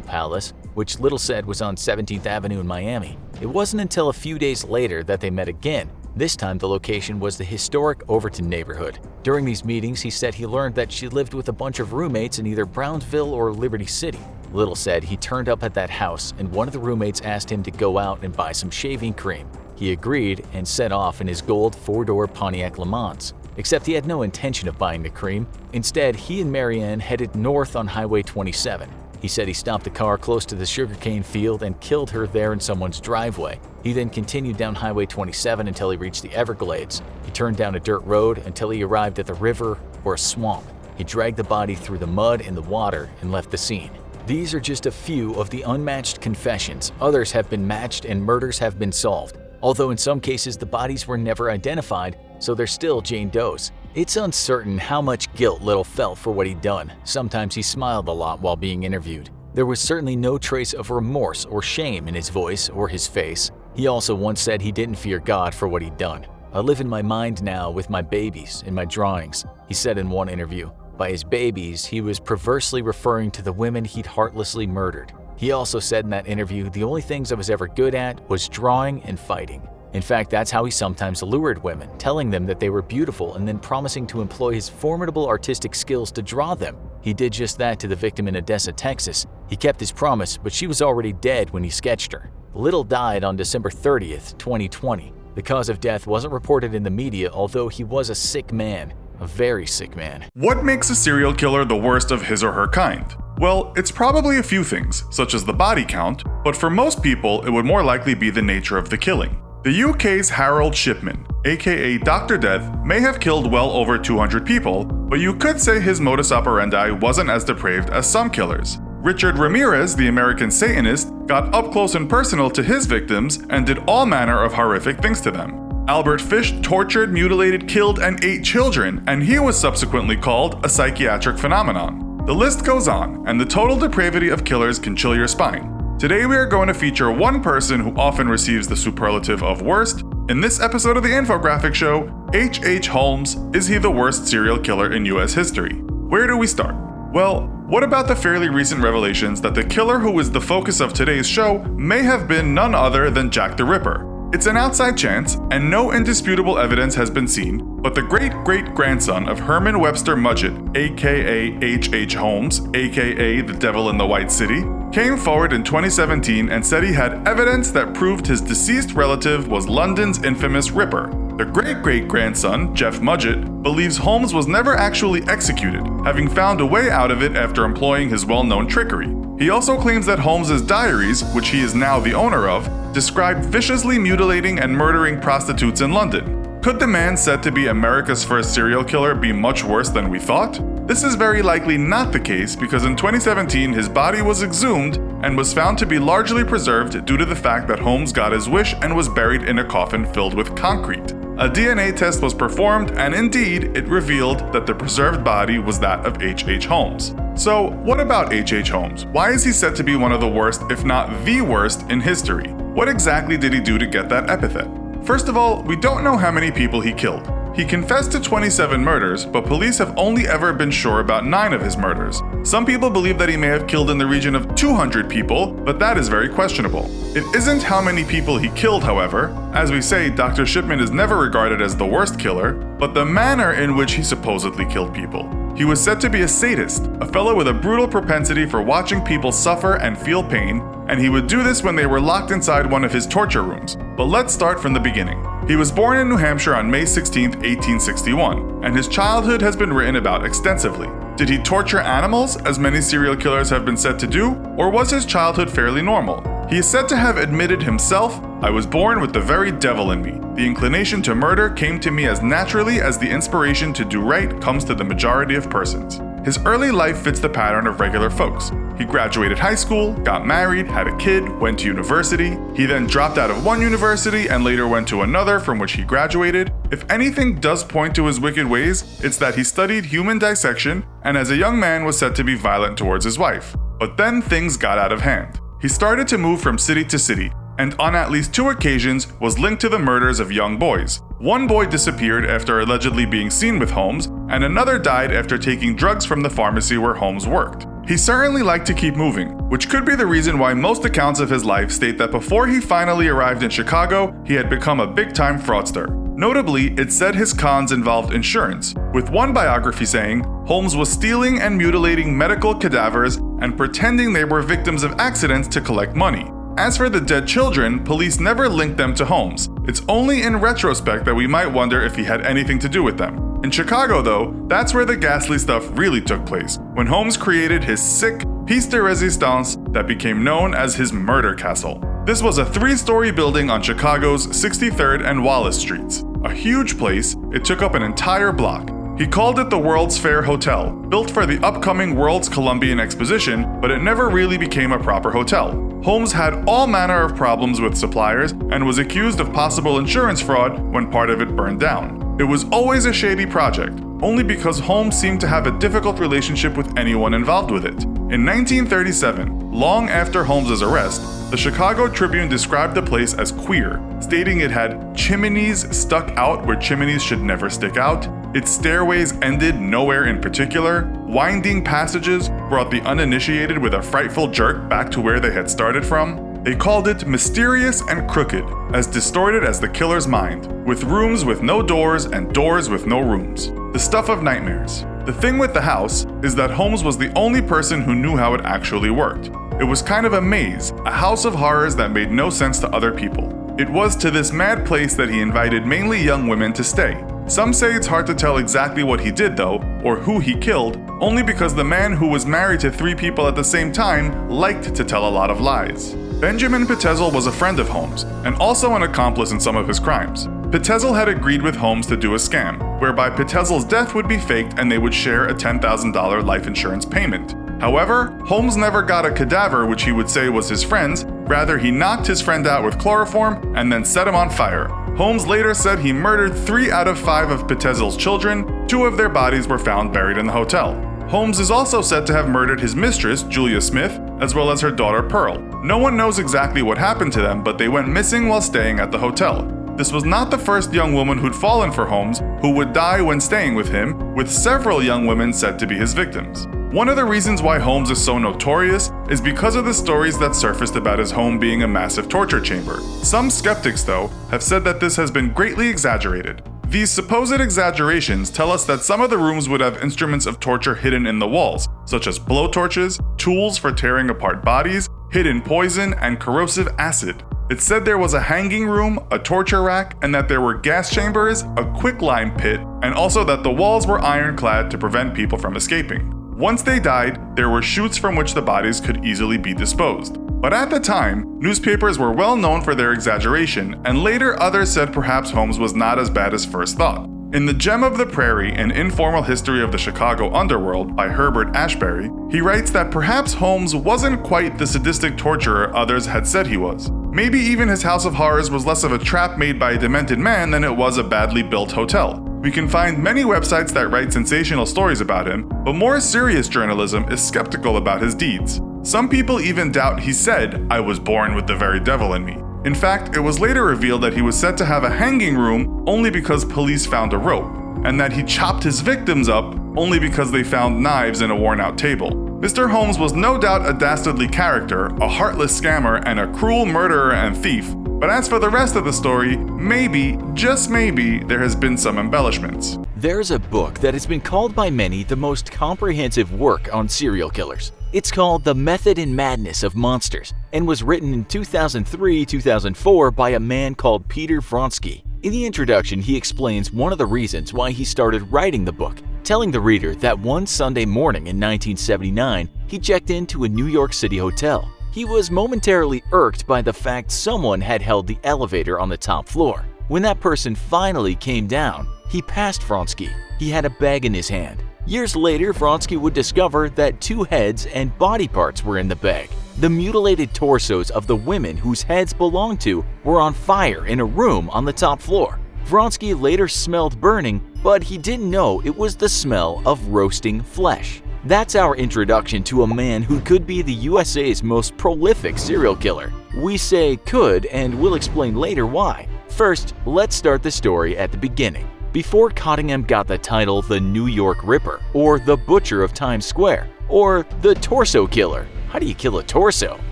Palace, which Little said was on 17th Avenue in Miami. It wasn't until a few days later that they met again. This time the location was the historic Overton neighborhood. During these meetings, he said he learned that she lived with a bunch of roommates in either Brownsville or Liberty City. Little said he turned up at that house and one of the roommates asked him to go out and buy some shaving cream. He agreed and set off in his gold four-door Pontiac Le Mans. Except he had no intention of buying the cream. Instead, he and Marianne headed north on Highway 27. He said he stopped the car close to the sugarcane field and killed her there in someone's driveway. He then continued down Highway 27 until he reached the Everglades. He turned down a dirt road until he arrived at the river or a swamp. He dragged the body through the mud and the water and left the scene. These are just a few of the unmatched confessions. Others have been matched and murders have been solved. Although in some cases the bodies were never identified, so they're still Jane Does. It's uncertain how much guilt Little felt for what he'd done. Sometimes he smiled a lot while being interviewed. There was certainly no trace of remorse or shame in his voice or his face. He also once said he didn't fear God for what he'd done. "I live in my mind now with my babies and my drawings," he said in one interview. By his babies, he was perversely referring to the women he'd heartlessly murdered. He also said in that interview, "The only things I was ever good at was drawing and fighting." In fact, that's how he sometimes lured women, telling them that they were beautiful and then promising to employ his formidable artistic skills to draw them. He did just that to the victim in Odessa, Texas. He kept his promise, but she was already dead when he sketched her. Little died on December 30th, 2020. The cause of death wasn't reported in the media, although he was a sick man. A very sick man. What makes a serial killer the worst of his or her kind? Well, it's probably a few things, such as the body count, but for most people, it would more likely be the nature of the killing. The UK's Harold Shipman, aka Dr. Death, may have killed well over 200 people, but you could say his modus operandi wasn't as depraved as some killers. Richard Ramirez, the American Satanist, got up close and personal to his victims and did all manner of horrific things to them. Albert Fish tortured, mutilated, killed, and ate children, and he was subsequently called a psychiatric phenomenon. The list goes on, and the total depravity of killers can chill your spine. Today we are going to feature one person who often receives the superlative of worst. In this episode of the Infographic Show, H.H. Holmes, is he the worst serial killer in US history? Where do we start? Well, what about the fairly recent revelations that the killer who is the focus of today's show may have been none other than Jack the Ripper? It's an outside chance, and no indisputable evidence has been seen, but the great-great-grandson of Herman Webster Mudgett, aka H.H. Holmes, aka the Devil in the White City, came forward in 2017 and said he had evidence that proved his deceased relative was London's infamous Ripper. The great-great-grandson, Jeff Mudgett, believes Holmes was never actually executed, having found a way out of it after employing his well-known trickery. He also claims that Holmes's diaries, which he is now the owner of, described viciously mutilating and murdering prostitutes in London. Could the man said to be America's first serial killer be much worse than we thought? This is very likely not the case because in 2017 his body was exhumed and was found to be largely preserved due to the fact that Holmes got his wish and was buried in a coffin filled with concrete. A DNA test was performed and indeed it revealed that the preserved body was that of H.H. Holmes. So what about H.H. Holmes? Why is he said to be one of the worst, if not the worst, in history? What exactly did he do to get that epithet? First of all, we don't know how many people he killed. He confessed to 27 murders, but police have only ever been sure about 9 of his murders. Some people believe that he may have killed in the region of 200 people, but that is very questionable. It isn't how many people he killed, however. As we say, Dr. Shipman is never regarded as the worst killer, but the manner in which he supposedly killed people. He was said to be a sadist, a fellow with a brutal propensity for watching people suffer and feel pain, and he would do this when they were locked inside one of his torture rooms. But let's start from the beginning. He was born in New Hampshire on May 16, 1861, and his childhood has been written about extensively. Did he torture animals, as many serial killers have been said to do, or was his childhood fairly normal? He is said to have admitted himself, "I was born with the very devil in me. The inclination to murder came to me as naturally as the inspiration to do right comes to the majority of persons." His early life fits the pattern of regular folks. He graduated high school, got married, had a kid, went to university. He then dropped out of one university and later went to another from which he graduated. If anything does point to his wicked ways, it's that he studied human dissection and as a young man was said to be violent towards his wife. But then things got out of hand. He started to move from city to city, and on at least 2 occasions was linked to the murders of young boys. One boy disappeared after allegedly being seen with Holmes, and another died after taking drugs from the pharmacy where Holmes worked. He certainly liked to keep moving, which could be the reason why most accounts of his life state that before he finally arrived in Chicago, he had become a big-time fraudster. Notably, it said his cons involved insurance, with one biography saying Holmes was stealing and mutilating medical cadavers and pretending they were victims of accidents to collect money. As for the dead children, police never linked them to Holmes. It's only in retrospect that we might wonder if he had anything to do with them. In Chicago, though, that's where the ghastly stuff really took place, when Holmes created his sick piece de resistance that became known as his murder castle. This was a 3-story building on Chicago's 63rd and Wallace Streets. A huge place, it took up an entire block. He called it the World's Fair Hotel, built for the upcoming World's Columbian Exposition, but it never really became a proper hotel. Holmes had all manner of problems with suppliers and was accused of possible insurance fraud when part of it burned down. It was always a shady project, only because Holmes seemed to have a difficult relationship with anyone involved with it. In 1937, long after Holmes' arrest, the Chicago Tribune described the place as queer, stating it had chimneys stuck out where chimneys should never stick out, its stairways ended nowhere in particular, winding passages brought the uninitiated with a frightful jerk back to where they had started from. They called it mysterious and crooked, as distorted as the killer's mind, with rooms with no doors and doors with no rooms. The stuff of nightmares. The thing with the house is that Holmes was the only person who knew how it actually worked. It was kind of a maze, a house of horrors that made no sense to other people. It was to this mad place that he invited mainly young women to stay. Some say it's hard to tell exactly what he did though, or who he killed, only because the man who was married to 3 people at the same time liked to tell a lot of lies. Benjamin Petezel was a friend of Holmes, and also an accomplice in some of his crimes. Petezel had agreed with Holmes to do a scam, whereby Petezel's death would be faked and they would share a $10,000 life insurance payment. However, Holmes never got a cadaver which he would say was his friend's, rather he knocked his friend out with chloroform and then set him on fire. Holmes later said he murdered 3 out of 5 of Petezel's children, 2 of their bodies were found buried in the hotel. Holmes is also said to have murdered his mistress, Julia Smith, as well as her daughter Pearl. No one knows exactly what happened to them, but they went missing while staying at the hotel. This was not the first young woman who'd fallen for Holmes who would die when staying with him, with several young women said to be his victims. One of the reasons why Holmes is so notorious is because of the stories that surfaced about his home being a massive torture chamber. Some skeptics, though, have said that this has been greatly exaggerated. These supposed exaggerations tell us that some of the rooms would have instruments of torture hidden in the walls, such as blowtorches, tools for tearing apart bodies, hidden poison, and corrosive acid. It said there was a hanging room, a torture rack, and that there were gas chambers, a quicklime pit, and also that the walls were ironclad to prevent people from escaping. Once they died, there were chutes from which the bodies could easily be disposed. But at the time, newspapers were well known for their exaggeration, and later others said perhaps Holmes was not as bad as first thought. In The Gem of the Prairie, an informal history of the Chicago underworld by Herbert Ashbery, he writes that perhaps Holmes wasn't quite the sadistic torturer others had said he was. Maybe even his House of Horrors was less of a trap made by a demented man than it was a badly built hotel. We can find many websites that write sensational stories about him, but more serious journalism is skeptical about his deeds. Some people even doubt he said, "I was born with the very devil in me." In fact, it was later revealed that he was said to have a hanging room only because police found a rope, and that he chopped his victims up only because they found knives in a worn-out table. Mr. Holmes was no doubt a dastardly character, a heartless scammer, and a cruel murderer and thief. But as for the rest of the story, maybe, just maybe, there has been some embellishments. There's a book that has been called by many the most comprehensive work on serial killers. It's called The Method and Madness of Monsters and was written in 2003-2004 by a man called Peter Vronsky. In the introduction, he explains one of the reasons why he started writing the book, telling the reader that one Sunday morning in 1979, he checked into a New York City hotel. He was momentarily irked by the fact someone had held the elevator on the top floor. When that person finally came down, he passed Vronsky. He had a bag in his hand. Years later, Vronsky would discover that 2 heads and body parts were in the bag. The mutilated torsos of the women whose heads belonged to were on fire in a room on the top floor. Vronsky later smelled burning, but he didn't know it was the smell of roasting flesh. That's our introduction to a man who could be the USA's most prolific serial killer. We say could, and we'll explain later why. First, let's start the story at the beginning. Before Cottingham got the title the New York Ripper, or the Butcher of Times Square, or the Torso Killer. How do you kill a torso?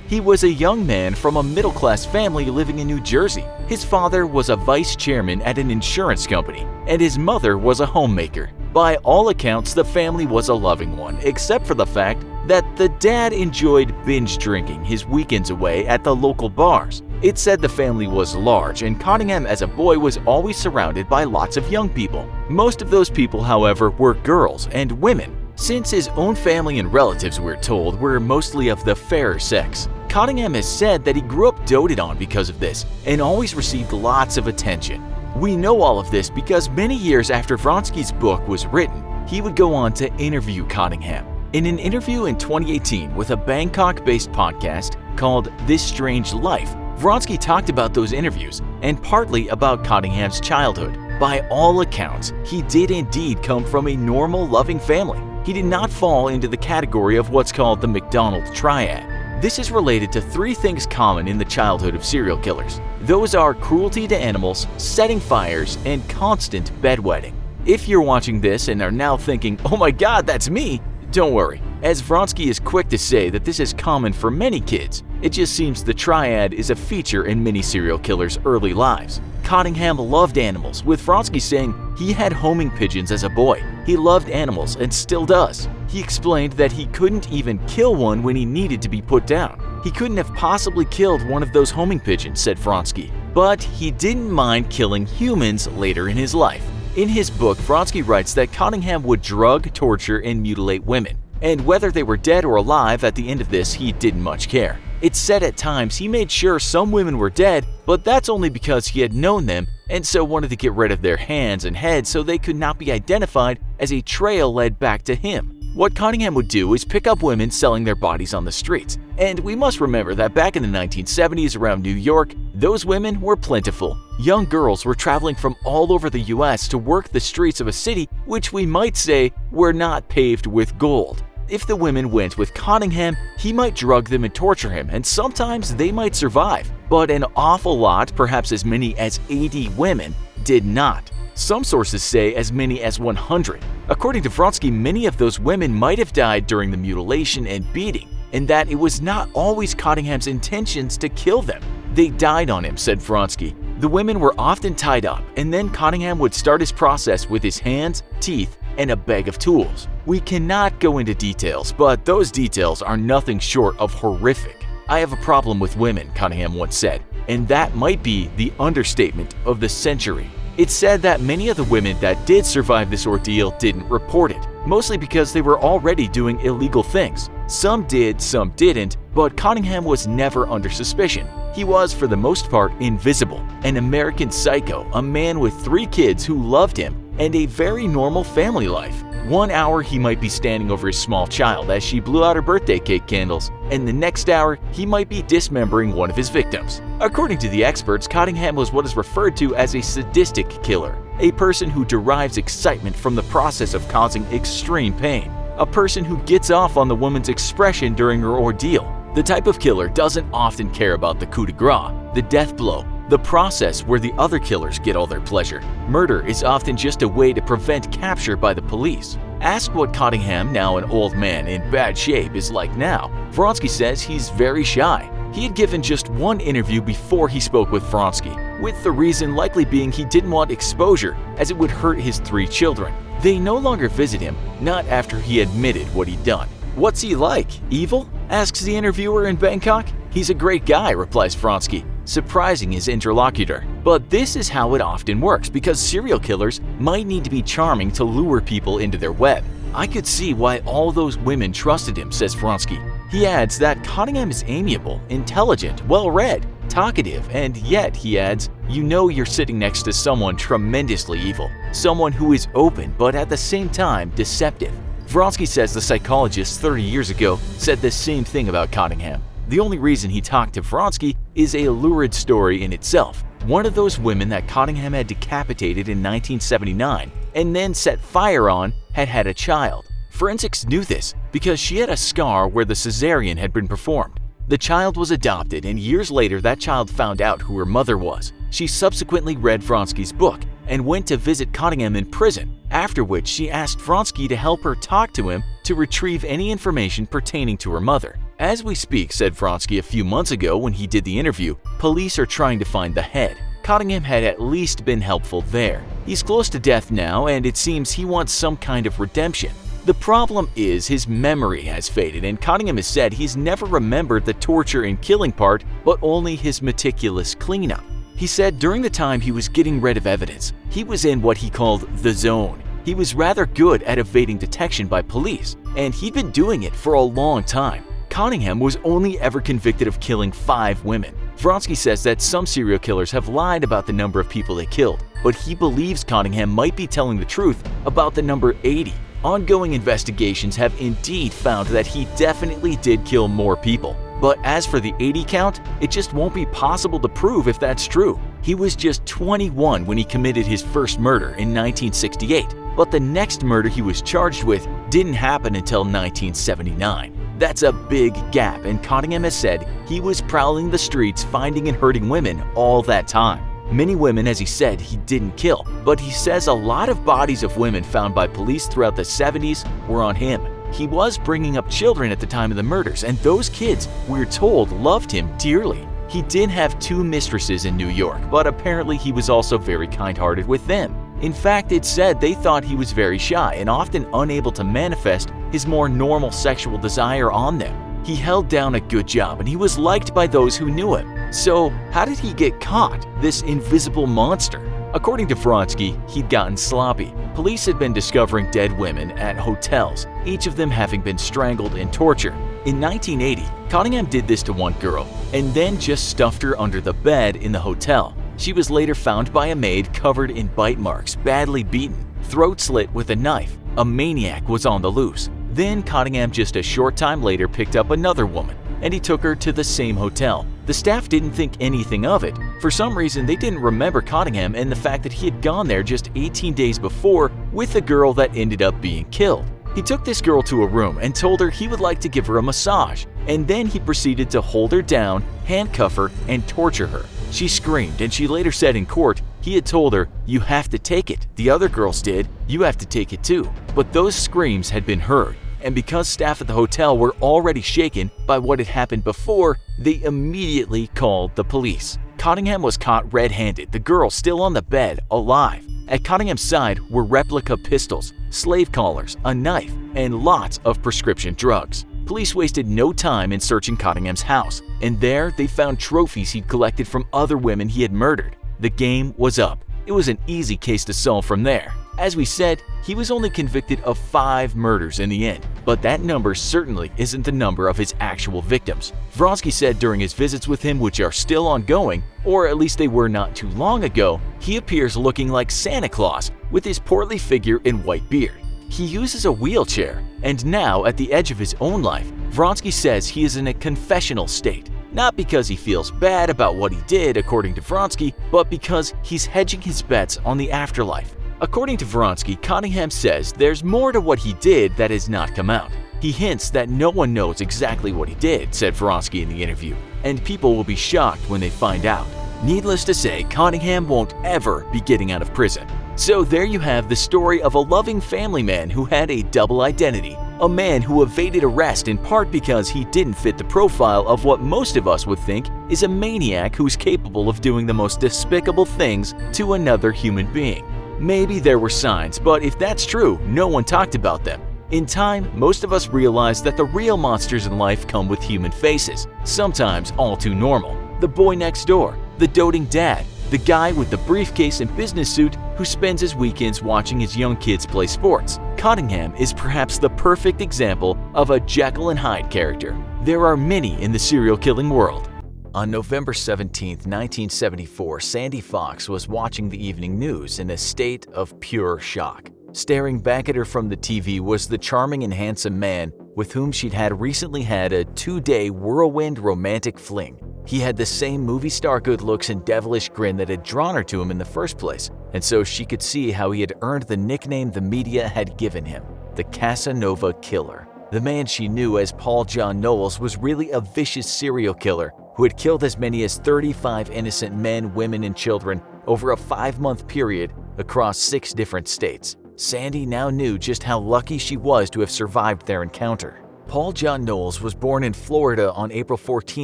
He was a young man from a middle-class family living in New Jersey. His father was a vice chairman at an insurance company, and his mother was a homemaker. By all accounts, the family was a loving one, except for the fact that the dad enjoyed binge drinking his weekends away at the local bars. It said the family was large, and Cottingham as a boy was always surrounded by lots of young people. Most of those people, however, were girls and women. Since his own family and relatives, we're told, were mostly of the fairer sex, Cottingham has said that he grew up doted on because of this and always received lots of attention. We know all of this because many years after Vronsky's book was written, he would go on to interview Cottingham. In an interview in 2018 with a Bangkok-based podcast called This Strange Life, Vronsky talked about those interviews and partly about Cottingham's childhood. By all accounts, he did indeed come from a normal, loving family. He did not fall into the category of what's called the McDonald triad. This is related to 3 things common in the childhood of serial killers. Those are cruelty to animals, setting fires, and constant bedwetting. If you're watching this and are now thinking, "Oh my god, that's me," don't worry, as Vronsky is quick to say that this is common for many kids. It just seems the triad is a feature in many serial killers' early lives. Cottingham loved animals, with Vronsky saying he had homing pigeons as a boy. He loved animals and still does. He explained that he couldn't even kill one when he needed to be put down. He couldn't have possibly killed one of those homing pigeons, said Vronsky, but he didn't mind killing humans later in his life. In his book, Vronsky writes that Cottingham would drug, torture, and mutilate women, and whether they were dead or alive at the end of this, he didn't much care. It's said at times he made sure some women were dead, but that's only because he had known them and so wanted to get rid of their hands and heads so they could not be identified as a trail led back to him. What Cottingham would do is pick up women selling their bodies on the streets. And we must remember that back in the 1970s around New York, those women were plentiful. Young girls were traveling from all over the US to work the streets of a city which we might say were not paved with gold. If the women went with Cottingham, he might drug them and torture him, and sometimes they might survive. But an awful lot, perhaps as many as 80 women, did not. Some sources say as many as 100. According to Vronsky, many of those women might have died during the mutilation and beating, and that it was not always Cottingham's intentions to kill them. They died on him, said Vronsky. The women were often tied up, and then Cottingham would start his process with his hands, teeth, and a bag of tools. We cannot go into details, but those details are nothing short of horrific. I have a problem with women, Cottingham once said, and that might be the understatement of the century. It's said that many of the women that did survive this ordeal didn't report it, mostly because they were already doing illegal things. Some did, some didn't, but Cottingham was never under suspicion. He was, for the most part, invisible, an American psycho, a man with 3 kids who loved him, and a very normal family life. 1 hour he might be standing over his small child as she blew out her birthday cake candles, and the next hour he might be dismembering one of his victims. According to the experts, Cottingham was what is referred to as a sadistic killer, a person who derives excitement from the process of causing extreme pain, a person who gets off on the woman's expression during her ordeal. The type of killer doesn't often care about the coup de grace, the death blow, the process where the other killers get all their pleasure. Murder is often just a way to prevent capture by the police. Ask what Cottingham, now an old man in bad shape, is like now. Vronsky says he's very shy. He had given just 1 interview before he spoke with Vronsky, with the reason likely being he didn't want exposure as it would hurt his 3 children. They no longer visit him, not after he admitted what he'd done. "What's he like? Evil?" asks the interviewer in Bangkok. "He's a great guy," replies Vronsky. surprising his interlocutor. But this is how it often works because serial killers might need to be charming to lure people into their web. I could see why all those women trusted him, says Vronsky. He adds that Cottingham is amiable, intelligent, well-read, talkative, and yet, he adds, you know you're sitting next to someone tremendously evil, someone who is open but at the same time deceptive. Vronsky says the psychologist 30 years ago said the same thing about Cottingham. The only reason he talked to Vronsky is a lurid story in itself. One of those women that Cottingham had decapitated in 1979 and then set fire on had had a child. Forensics knew this because she had a scar where the cesarean had been performed. The child was adopted, and years later that child found out who her mother was. She subsequently read Vronsky's book and went to visit Cottingham in prison, after which she asked Vronsky to help her talk to him to retrieve any information pertaining to her mother. As we speak, said Vronsky a few months ago when he did the interview, police are trying to find the head. Cottingham had at least been helpful there. He's close to death now, and it seems he wants some kind of redemption. The problem is his memory has faded, and Cottingham has said he's never remembered the torture and killing part, but only his meticulous cleanup. He said during the time he was getting rid of evidence, he was in what he called the zone. He was rather good at evading detection by police, and he'd been doing it for a long time. Cottingham was only ever convicted of killing 5 women. Vronsky says that some serial killers have lied about the number of people they killed, but he believes Cottingham might be telling the truth about the number 80. Ongoing investigations have indeed found that he definitely did kill more people. But as for the 80 count, it just won't be possible to prove if that's true. He was just 21 when he committed his first murder in 1968, but the next murder he was charged with didn't happen until 1979. That's a big gap, and Cottingham has said he was prowling the streets finding and hurting women all that time. Many women, as he said, he didn't kill, but he says a lot of bodies of women found by police throughout the 70s were on him. He was bringing up children at the time of the murders, and those kids, we're told, loved him dearly. He did have 2 mistresses in New York, but apparently he was also very kind-hearted with them. In fact, it's said they thought he was very shy and often unable to manifest his more normal sexual desire on them. He held down a good job and he was liked by those who knew him. So, how did he get caught, this invisible monster? According to Vronsky, he'd gotten sloppy. Police had been discovering dead women at hotels, each of them having been strangled and tortured. In 1980, Cottingham did this to one girl and then just stuffed her under the bed in the hotel. She was later found by a maid covered in bite marks, badly beaten, throat slit with a knife. A maniac was on the loose. Then Cottingham just a short time later picked up another woman, and he took her to the same hotel. The staff didn't think anything of it. For some reason, they didn't remember Cottingham and the fact that he had gone there just 18 days before with the girl that ended up being killed. He took this girl to a room and told her he would like to give her a massage, and then he proceeded to hold her down, handcuff her, and torture her. She screamed, and she later said in court he had told her, "You have to take it. The other girls did. You have to take it too." But those screams had been heard, and because staff at the hotel were already shaken by what had happened before, they immediately called the police. Cottingham was caught red-handed, the girl still on the bed, alive. At Cottingham's side were replica pistols, slave collars, a knife, and lots of prescription drugs. Police wasted no time in searching Cottingham's house, and there they found trophies he'd collected from other women he had murdered. The game was up. It was an easy case to solve from there. As we said, he was only convicted of 5 murders in the end, but that number certainly isn't the number of his actual victims. Vronsky said during his visits with him, which are still ongoing, or at least they were not too long ago, he appears looking like Santa Claus with his portly figure and white beard. He uses a wheelchair, and now at the edge of his own life, Vronsky says he is in a confessional state. Not because he feels bad about what he did, according to Vronsky, but because he's hedging his bets on the afterlife. According to Vronsky, Cottingham says there's more to what he did that has not come out. He hints that no one knows exactly what he did, said Vronsky in the interview, and people will be shocked when they find out. Needless to say, Cottingham won't ever be getting out of prison. So there you have the story of a loving family man who had a double identity, a man who evaded arrest in part because he didn't fit the profile of what most of us would think is a maniac who's capable of doing the most despicable things to another human being. Maybe there were signs, but if that's true, no one talked about them. In time, most of us realized that the real monsters in life come with human faces, sometimes all too normal. The boy next door, the doting dad, the guy with the briefcase and business suit who spends his weekends watching his young kids play sports. Cottingham is perhaps the perfect example of a Jekyll and Hyde character. There are many in the serial killing world. On November 17, 1974, Sandy Fox was watching the evening news in a state of pure shock. Staring back at her from the TV was the charming and handsome man with whom she'd recently had a 2-day whirlwind romantic fling. He had the same movie star good looks and devilish grin that had drawn her to him in the first place, and so she could see how he had earned the nickname the media had given him, the Casanova Killer. The man she knew as Paul John Knowles was really a vicious serial killer who had killed as many as 35 innocent men, women, and children over a 5-month period across 6 different states. Sandy now knew just how lucky she was to have survived their encounter. Paul John Knowles was born in Florida on April 14,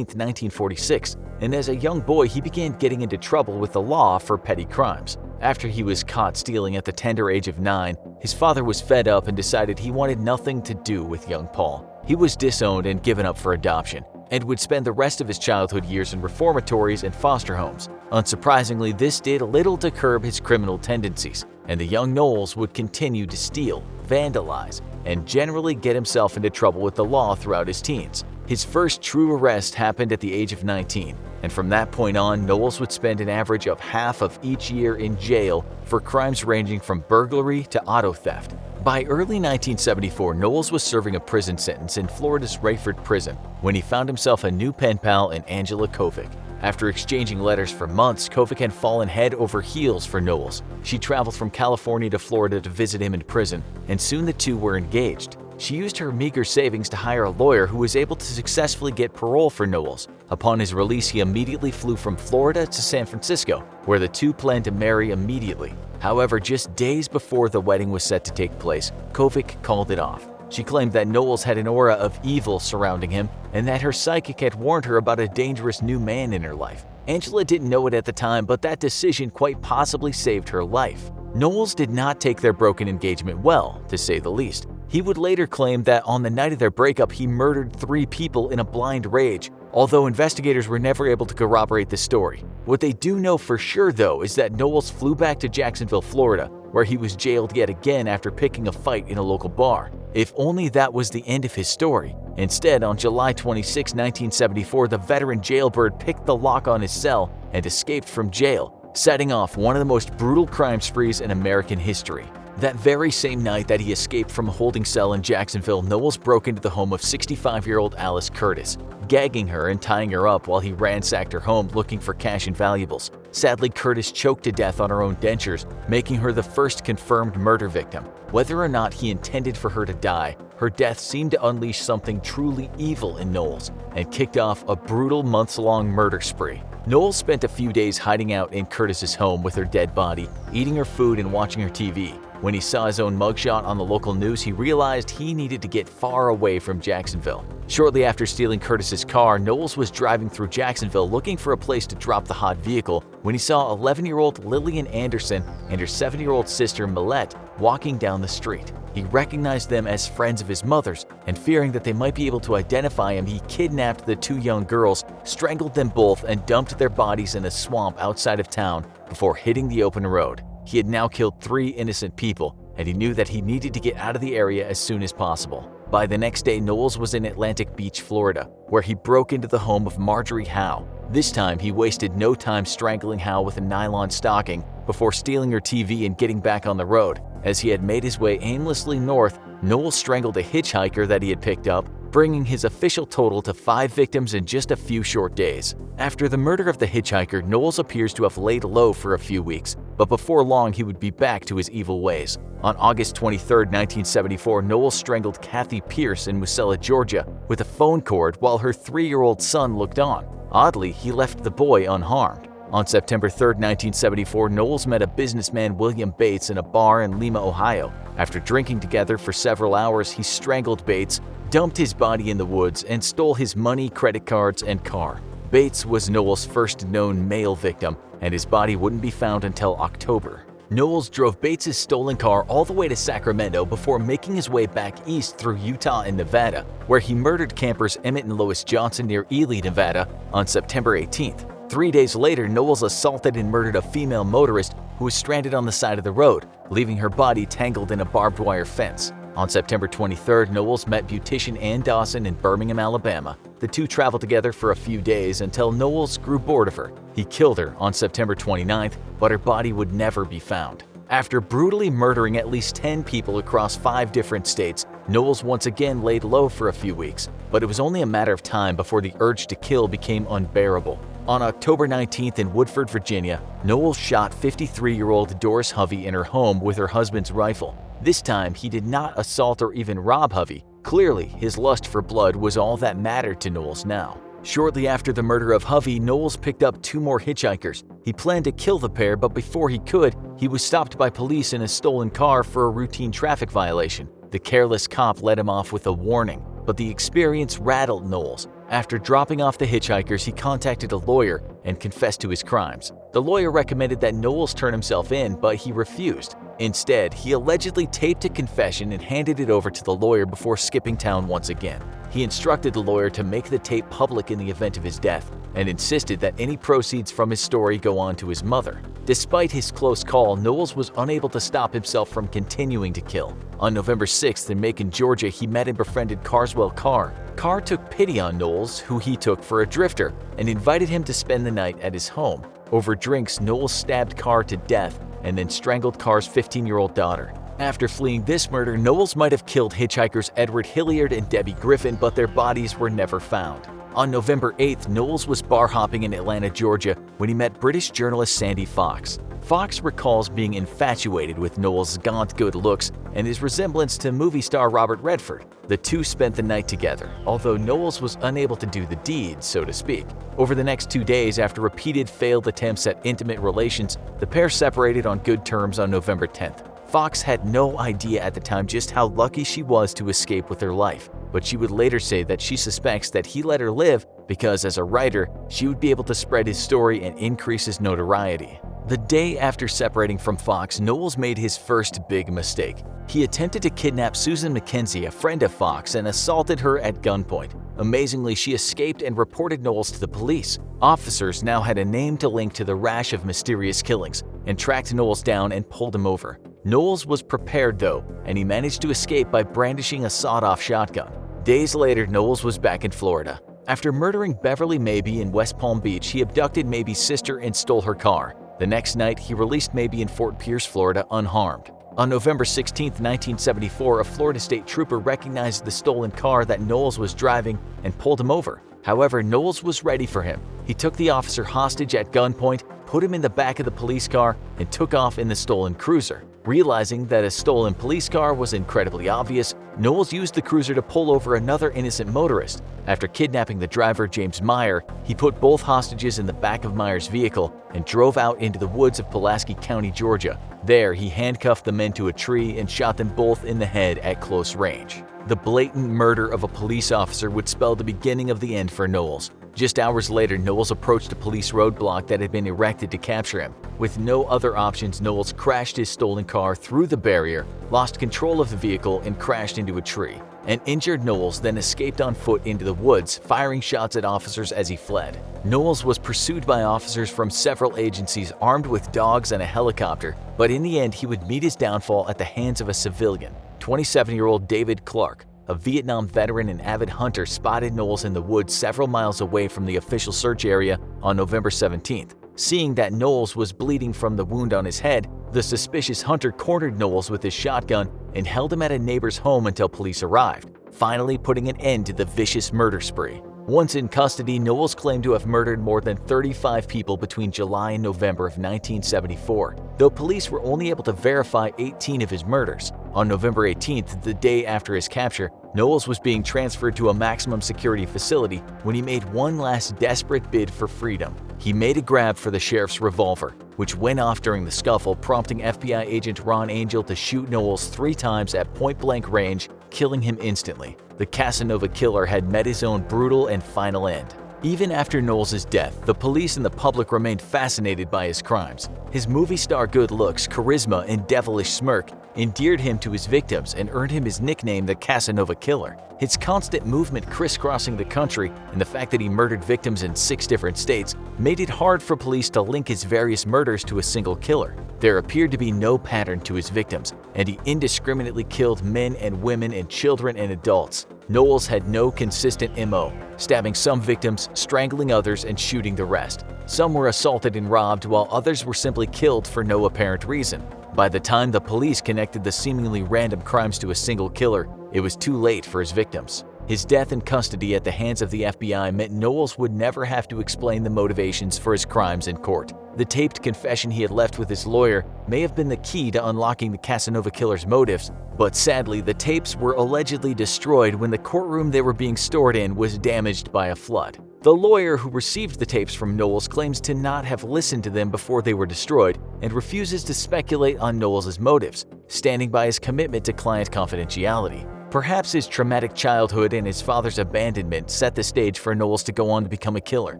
1946, and as a young boy he began getting into trouble with the law for petty crimes. After he was caught stealing at the tender age of 9, his father was fed up and decided he wanted nothing to do with young Paul. He was disowned and given up for adoption, and would spend the rest of his childhood years in reformatories and foster homes. Unsurprisingly, this did little to curb his criminal tendencies, and the young Knowles would continue to steal, vandalize, and generally get himself into trouble with the law throughout his teens. His first true arrest happened at the age of 19, and from that point on, Knowles would spend an average of half of each year in jail for crimes ranging from burglary to auto theft. By early 1974, Knowles was serving a prison sentence in Florida's Rayford Prison when he found himself a new pen pal in Angela Kovic. After exchanging letters for months, Kovic had fallen head over heels for Knowles. She traveled from California to Florida to visit him in prison, and soon the two were engaged. She used her meager savings to hire a lawyer who was able to successfully get parole for Knowles. Upon his release, he immediately flew from Florida to San Francisco, where the two planned to marry immediately. However, just days before the wedding was set to take place, Kovic called it off. She claimed that Knowles had an aura of evil surrounding him and that her psychic had warned her about a dangerous new man in her life. Angela didn't know it at the time, but that decision quite possibly saved her life. Knowles did not take their broken engagement well, to say the least. He would later claim that on the night of their breakup, he murdered 3 people in a blind rage, although investigators were never able to corroborate the story. What they do know for sure, though, is that Knowles flew back to Jacksonville, Florida, where he was jailed yet again after picking a fight in a local bar. If only that was the end of his story. Instead, on July 26, 1974, the veteran jailbird picked the lock on his cell and escaped from jail, setting off one of the most brutal crime sprees in American history. That very same night that he escaped from a holding cell in Jacksonville, Knowles broke into the home of 65-year-old Alice Curtis, gagging her and tying her up while he ransacked her home looking for cash and valuables. Sadly, Curtis choked to death on her own dentures, making her the first confirmed murder victim. Whether or not he intended for her to die, her death seemed to unleash something truly evil in Knowles and kicked off a brutal months-long murder spree. Knowles spent a few days hiding out in Curtis's home with her dead body, eating her food and watching her TV. When he saw his own mugshot on the local news, he realized he needed to get far away from Jacksonville. Shortly after stealing Curtis's car, Knowles was driving through Jacksonville looking for a place to drop the hot vehicle when he saw 11-year-old Lillian Anderson and her 7-year-old sister Millette walking down the street. He recognized them as friends of his mother's, and fearing that they might be able to identify him, he kidnapped the 2 young girls, strangled them both, and dumped their bodies in a swamp outside of town before hitting the open road. He had now killed 3 innocent people, and he knew that he needed to get out of the area as soon as possible. By the next day, Knowles was in Atlantic Beach, Florida, where he broke into the home of Marjorie Howe. This time, he wasted no time strangling Howe with a nylon stocking before stealing her TV and getting back on the road. As he had made his way aimlessly north, Knowles strangled a hitchhiker that he had picked up, bringing his official total to 5 victims in just a few short days. After the murder of the hitchhiker, Knowles appears to have laid low for a few weeks, but before long he would be back to his evil ways. On August 23, 1974, Knowles strangled Kathy Pierce in Wasilla, Georgia, with a phone cord while her 3-year-old son looked on. Oddly, he left the boy unharmed. On September 3, 1974, Knowles met a businessman, William Bates, in a bar in Lima, Ohio. After drinking together for several hours, he strangled Bates, dumped his body in the woods, and stole his money, credit cards, and car. Bates was Knowles' first known male victim, and his body wouldn't be found until October. Knowles drove Bates' stolen car all the way to Sacramento before making his way back east through Utah and Nevada, where he murdered campers Emmett and Lois Johnson near Ely, Nevada, on September 18th. 3 days later, Knowles assaulted and murdered a female motorist who was stranded on the side of the road, leaving her body tangled in a barbed wire fence. On September 23rd, Knowles met beautician Ann Dawson in Birmingham, Alabama. The two traveled together for a few days until Knowles grew bored of her. He killed her on September 29th, but her body would never be found. After brutally murdering at least 10 people across 5 different states, Knowles once again laid low for a few weeks, but it was only a matter of time before the urge to kill became unbearable. On October 19th in Woodford, Virginia, Knowles shot 53-year-old Doris Hovey in her home with her husband's rifle. This time, he did not assault or even rob Hovey. Clearly, his lust for blood was all that mattered to Knowles now. Shortly after the murder of Hovey, Knowles picked up 2 more hitchhikers. He planned to kill the pair, but before he could, he was stopped by police in a stolen car for a routine traffic violation. The careless cop let him off with a warning, but the experience rattled Knowles. After dropping off the hitchhikers, he contacted a lawyer and confessed to his crimes. The lawyer recommended that Knowles turn himself in, but he refused. Instead, he allegedly taped a confession and handed it over to the lawyer before skipping town once again. He instructed the lawyer to make the tape public in the event of his death and insisted that any proceeds from his story go on to his mother. Despite his close call, Knowles was unable to stop himself from continuing to kill. On November 6th in Macon, Georgia, he met and befriended Carswell Carr. Carr took pity on Knowles, who he took for a drifter, and invited him to spend the night at his home. Over drinks, Knowles stabbed Carr to death and then strangled Carr's 15-year-old daughter. After fleeing this murder, Knowles might have killed hitchhikers Edward Hilliard and Debbie Griffin, but their bodies were never found. On November 8th, Knowles was bar hopping in Atlanta, Georgia, when he met British journalist Sandy Fox. Fox recalls being infatuated with Knowles' gaunt good looks and his resemblance to movie star Robert Redford. The two spent the night together, although Knowles was unable to do the deed, so to speak. Over the next 2 days, after repeated failed attempts at intimate relations, the pair separated on good terms on November 10th. Fox had no idea at the time just how lucky she was to escape with her life, but she would later say that she suspects that he let her live because, as a writer, she would be able to spread his story and increase his notoriety. The day after separating from Fox, Knowles made his first big mistake. He attempted to kidnap Susan McKenzie, a friend of Fox, and assaulted her at gunpoint. Amazingly, she escaped and reported Knowles to the police. Officers now had a name to link to the rash of mysterious killings and tracked Knowles down and pulled him over. Knowles was prepared though, and he managed to escape by brandishing a sawed-off shotgun. Days later, Knowles was back in Florida. After murdering Beverly Mabee in West Palm Beach, he abducted Mabee's sister and stole her car. The next night, he released Mabee in Fort Pierce, Florida, unharmed. On November 16, 1974, a Florida state trooper recognized the stolen car that Knowles was driving and pulled him over. However, Knowles was ready for him. He took the officer hostage at gunpoint, put him in the back of the police car, and took off in the stolen cruiser. Realizing that a stolen police car was incredibly obvious, Knowles used the cruiser to pull over another innocent motorist. After kidnapping the driver, James Meyer, he put both hostages in the back of Meyer's vehicle and drove out into the woods of Pulaski County, Georgia. There, he handcuffed the men to a tree and shot them both in the head at close range. The blatant murder of a police officer would spell the beginning of the end for Knowles. Just hours later, Knowles approached a police roadblock that had been erected to capture him. With no other options, Knowles crashed his stolen car through the barrier, lost control of the vehicle, and crashed into a tree. An injured Knowles then escaped on foot into the woods, firing shots at officers as he fled. Knowles was pursued by officers from several agencies armed with dogs and a helicopter, but in the end he would meet his downfall at the hands of a civilian. 27-year-old David Clark, a Vietnam veteran and avid hunter, spotted Knowles in the woods several miles away from the official search area on November 17th. Seeing that Knowles was bleeding from the wound on his head, the suspicious hunter cornered Knowles with his shotgun and held him at a neighbor's home until police arrived, finally putting an end to the vicious murder spree. Once in custody, Knowles claimed to have murdered more than 35 people between July and November of 1974, though police were only able to verify 18 of his murders. On November 18th, the day after his capture, Knowles was being transferred to a maximum security facility when he made one last desperate bid for freedom. He made a grab for the sheriff's revolver, which went off during the scuffle, prompting FBI agent Ron Angel to shoot Knowles 3 times at point-blank range, killing him instantly. The Casanova killer had met his own brutal and final end. Even after Knowles' death, the police and the public remained fascinated by his crimes. His movie star good looks, charisma, and devilish smirk endeared him to his victims and earned him his nickname the Casanova Killer. His constant movement crisscrossing the country and the fact that he murdered victims in 6 different states made it hard for police to link his various murders to a single killer. There appeared to be no pattern to his victims, and he indiscriminately killed men and women and children and adults. Knowles had no consistent MO, stabbing some victims, strangling others, and shooting the rest. Some were assaulted and robbed, while others were simply killed for no apparent reason. By the time the police connected the seemingly random crimes to a single killer, it was too late for his victims. His death in custody at the hands of the FBI meant Knowles would never have to explain the motivations for his crimes in court. The taped confession he had left with his lawyer may have been the key to unlocking the Casanova killer's motives, but sadly, the tapes were allegedly destroyed when the courtroom they were being stored in was damaged by a flood. The lawyer who received the tapes from Knowles claims to not have listened to them before they were destroyed and refuses to speculate on Knowles' motives, standing by his commitment to client confidentiality. Perhaps his traumatic childhood and his father's abandonment set the stage for Knowles to go on to become a killer.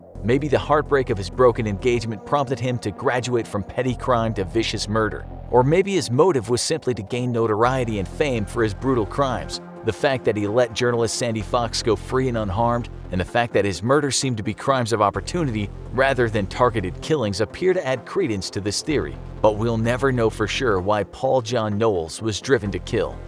Maybe the heartbreak of his broken engagement prompted him to graduate from petty crime to vicious murder. Or maybe his motive was simply to gain notoriety and fame for his brutal crimes. The fact that he let journalist Sandy Fox go free and unharmed, and the fact that his murders seemed to be crimes of opportunity rather than targeted killings appear to add credence to this theory. But we'll never know for sure why Paul John Knowles was driven to kill.